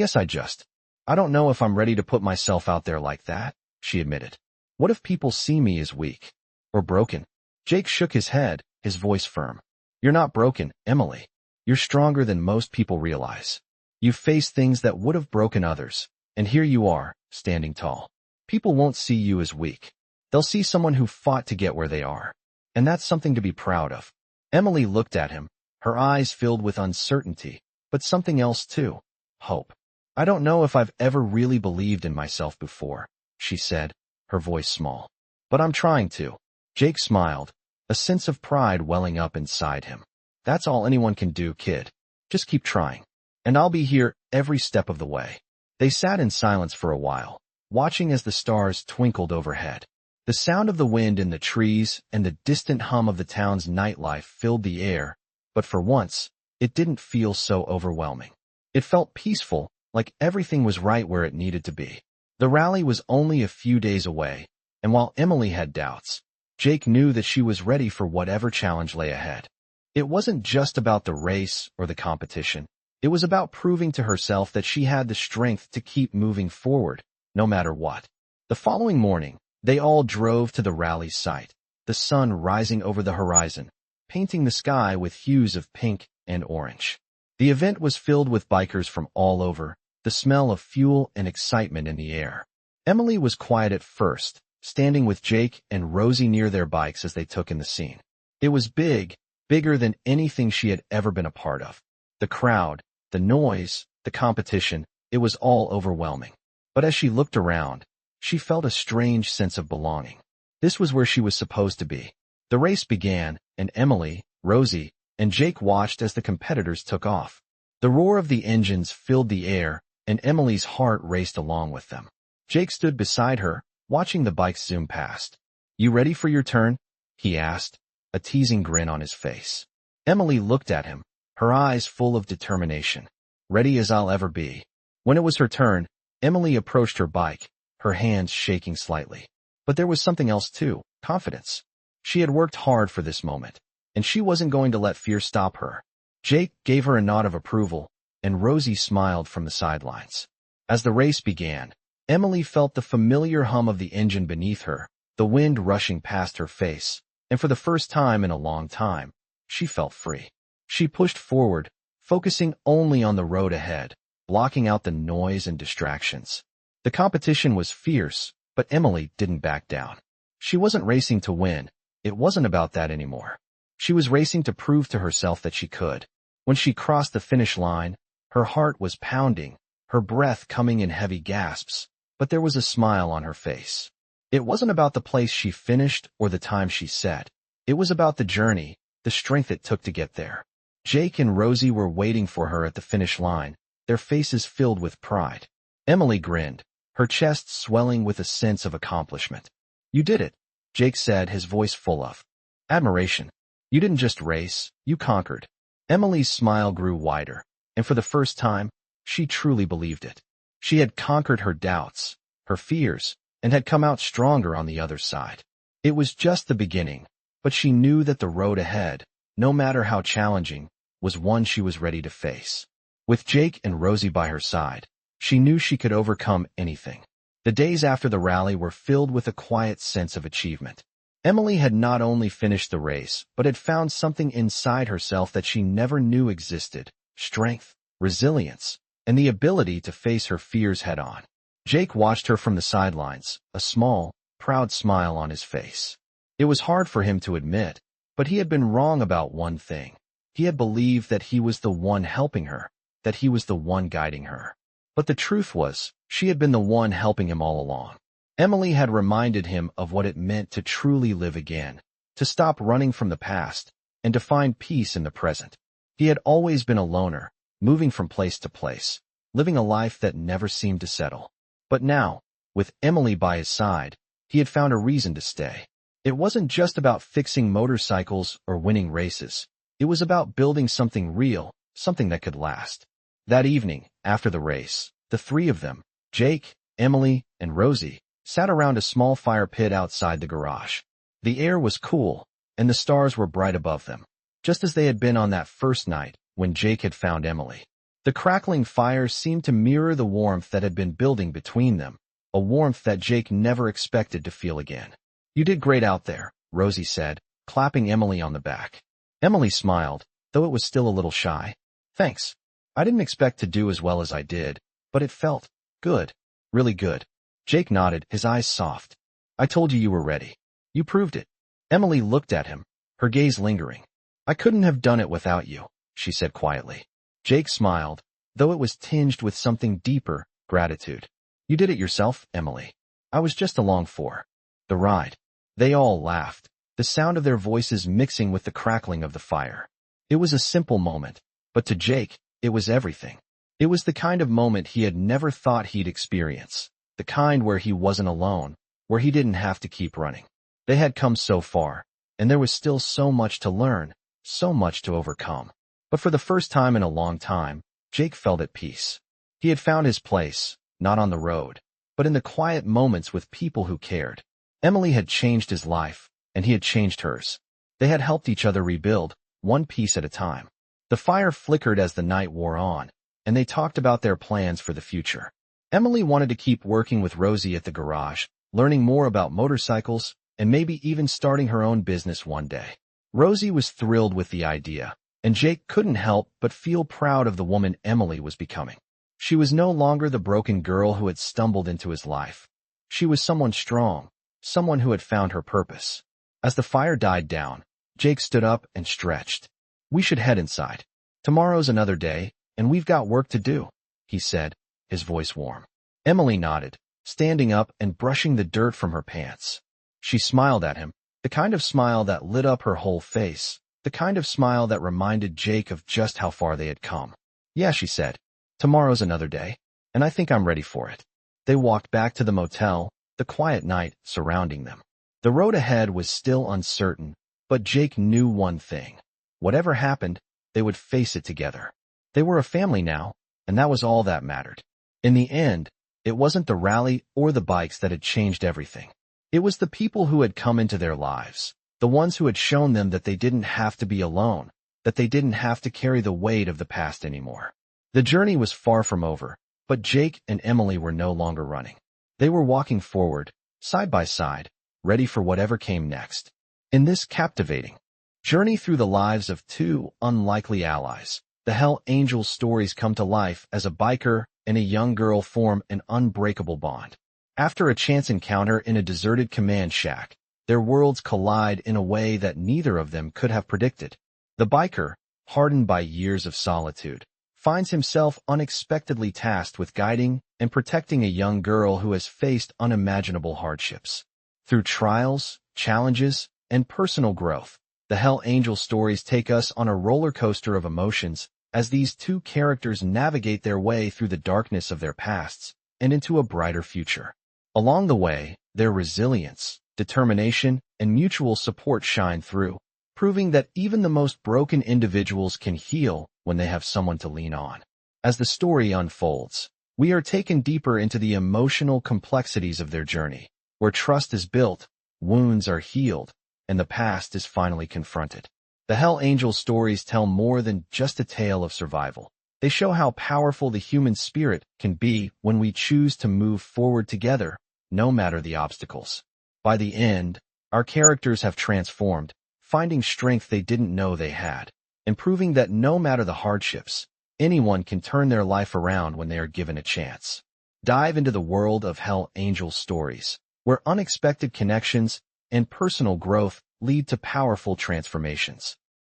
Speaker 1: don't know if I'm ready to put myself out there like that," she admitted. "What if people see me as weak? Or broken?" Jake shook his head, his voice firm. "You're not broken, Emily. You're stronger than most people realize. You've faced things that would have broken others, and here you are, standing tall. People won't see you as weak. They'll see someone who fought to get where they are. And that's something to be proud of." Emily looked at him, her eyes filled with uncertainty, but something else too. Hope. I don't know if I've ever really believed in myself before, she said, her voice small. But I'm trying to. Jake smiled, a sense of pride welling up inside him. That's all anyone can do, kid. Just keep trying. And I'll be here every step of the way. They sat in silence for a while, watching as the stars twinkled overhead. The sound of the wind in the trees and the distant hum of the town's nightlife filled the air, but for once, it didn't feel so overwhelming. It felt peaceful, like everything was right where it needed to be. The rally was only a few days away, and while Emily had doubts, Jake knew that she was ready for whatever challenge lay ahead. It wasn't just about the race or the competition. It was about proving to herself that she had the strength to keep moving forward, no matter what. The following morning, they all drove to the rally site, the sun rising over the horizon, painting the sky with hues of pink and orange. The event was filled with bikers from all over, the smell of fuel and excitement in the air. Emily was quiet at first, standing with Jake and Rosie near their bikes as they took in the scene. It was big, bigger than anything she had ever been a part of. The crowd, the noise, the competition, it was all overwhelming. But as she looked around, she felt a strange sense of belonging. This was where she was supposed to be. The race began, and Emily, Rosie, and Jake watched as the competitors took off. The roar of the engines filled the air, and Emily's heart raced along with them. Jake stood beside her, watching the bikes zoom past. "You ready for your turn?" he asked, a teasing grin on his face. Emily looked at him, her eyes full of determination. "Ready as I'll ever be." When it was her turn, Emily approached her bike, her hands shaking slightly. But there was something else too, confidence. She had worked hard for this moment, and she wasn't going to let fear stop her. Jake gave her a nod of approval, and Rosie smiled from the sidelines. As the race began, Emily felt the familiar hum of the engine beneath her, the wind rushing past her face, and for the first time in a long time, she felt free. She pushed forward, focusing only on the road ahead, blocking out the noise and distractions. The competition was fierce, but Emily didn't back down. She wasn't racing to win. It wasn't about that anymore. She was racing to prove to herself that she could. When she crossed the finish line, her heart was pounding, her breath coming in heavy gasps, but there was a smile on her face. It wasn't about the place she finished or the time she set. It was about the journey, the strength it took to get there. Jake and Rosie were waiting for her at the finish line, their faces filled with pride. Emily grinned, her chest swelling with a sense of accomplishment. "You did it," Jake said, his voice full of admiration. "You didn't just race, you conquered." Emily's smile grew wider, and for the first time, she truly believed it. She had conquered her doubts, her fears, and had come out stronger on the other side. It was just the beginning, but she knew that the road ahead, no matter how challenging, was one she was ready to face. With Jake and Rosie by her side, she knew she could overcome anything. The days after the rally were filled with a quiet sense of achievement. Emily had not only finished the race, but had found something inside herself that she never knew existed: strength, resilience, and the ability to face her fears head-on. Jake watched her from the sidelines, a small, proud smile on his face. It was hard for him to admit, but he had been wrong about one thing. He had believed that he was the one helping her, that he was the one guiding her. But the truth was, she had been the one helping him all along. Emily had reminded him of what it meant to truly live again, to stop running from the past, and to find peace in the present. He had always been a loner, moving from place to place, living a life that never seemed to settle. But now, with Emily by his side, he had found a reason to stay. It wasn't just about fixing motorcycles or winning races. It was about building something real, something that could last. That evening, after the race, the three of them, Jake, Emily, and Rosie, sat around a small fire pit outside the garage. The air was cool, and the stars were bright above them, just as they had been on that first night when Jake had found Emily. The crackling fire seemed to mirror the warmth that had been building between them, a warmth that Jake never expected to feel again. "You did great out there," Rosie said, clapping Emily on the back. Emily smiled, though it was still a little shy. "Thanks. I didn't expect to do as well as I did, but it felt good, really good." Jake nodded, his eyes soft. "I told you you were ready. You proved it." Emily looked at him, her gaze lingering. I couldn't have done it without you, she said quietly. Jake smiled, though it was tinged with something deeper, gratitude. You did it yourself, Emily. I was just along for the ride. They all laughed, the sound of their voices mixing with the crackling of the fire. It was a simple moment, but to Jake, it was everything. It was the kind of moment he had never thought he'd experience, the kind where he wasn't alone, where he didn't have to keep running. They had come so far, and there was still so much to learn, so much to overcome. But for the first time in a long time, Jake felt at peace. He had found his place, not on the road, but in the quiet moments with people who cared. Emily had changed his life, and he had changed hers. They had helped each other rebuild, one piece at a time. The fire flickered as the night wore on, and they talked about their plans for the future. Emily wanted to keep working with Rosie at the garage, learning more about motorcycles, and maybe even starting her own business one day. Rosie was thrilled with the idea, and Jake couldn't help but feel proud of the woman Emily was becoming. She was no longer the broken girl who had stumbled into his life. She was someone strong, someone who had found her purpose. As the fire died down, Jake stood up and stretched. We should head inside. Tomorrow's another day, and we've got work to do, he said, his voice warm. Emily nodded, standing up and brushing the dirt from her pants. She smiled at him, the kind of smile that lit up her whole face, the kind of smile that reminded Jake of just how far they had come. Yeah, she said. Tomorrow's another day, and I think I'm ready for it. They walked back to the motel, the quiet night surrounding them. The road ahead was still uncertain, but Jake knew one thing. Whatever happened, they would face it together. They were a family now, and that was all that mattered. In the end, it wasn't the rally or the bikes that had changed everything. It was the people who had come into their lives, the ones who had shown them that they didn't have to be alone, that they didn't have to carry the weight of the past anymore. The journey was far from over, but Jake and Emily were no longer running. They were walking forward, side by side, ready for whatever came next. In this captivating journey through the lives of two unlikely allies, the Hell Angels stories come to life as a biker and a young girl form an unbreakable bond. After a chance encounter in a deserted command shack, their worlds collide in a way that neither of them could have predicted. The biker, hardened by years of solitude, finds himself unexpectedly tasked with guiding and protecting a young girl who has faced unimaginable hardships. Through trials, challenges, and personal growth, the Hell Angel stories take us on a roller coaster of emotions as these two characters navigate their way through the darkness of their pasts and into a brighter future. Along the way, their resilience, determination, and mutual support shine through, proving that even the most broken individuals can heal when they have someone to lean on. As the story unfolds, we are taken deeper into the emotional complexities of their journey, where trust is built, wounds are healed, and the past is finally confronted. The Hell Angel stories tell more than just a tale of survival. They show how powerful the human spirit can be when we choose to move forward together, no matter the obstacles. By the end, our characters have transformed, finding strength they didn't know they had, and proving that no matter the hardships, anyone can turn their life around when they are given a chance. Dive into the world of Hell Angel stories, where unexpected connections and personal growth lead to powerful transformations.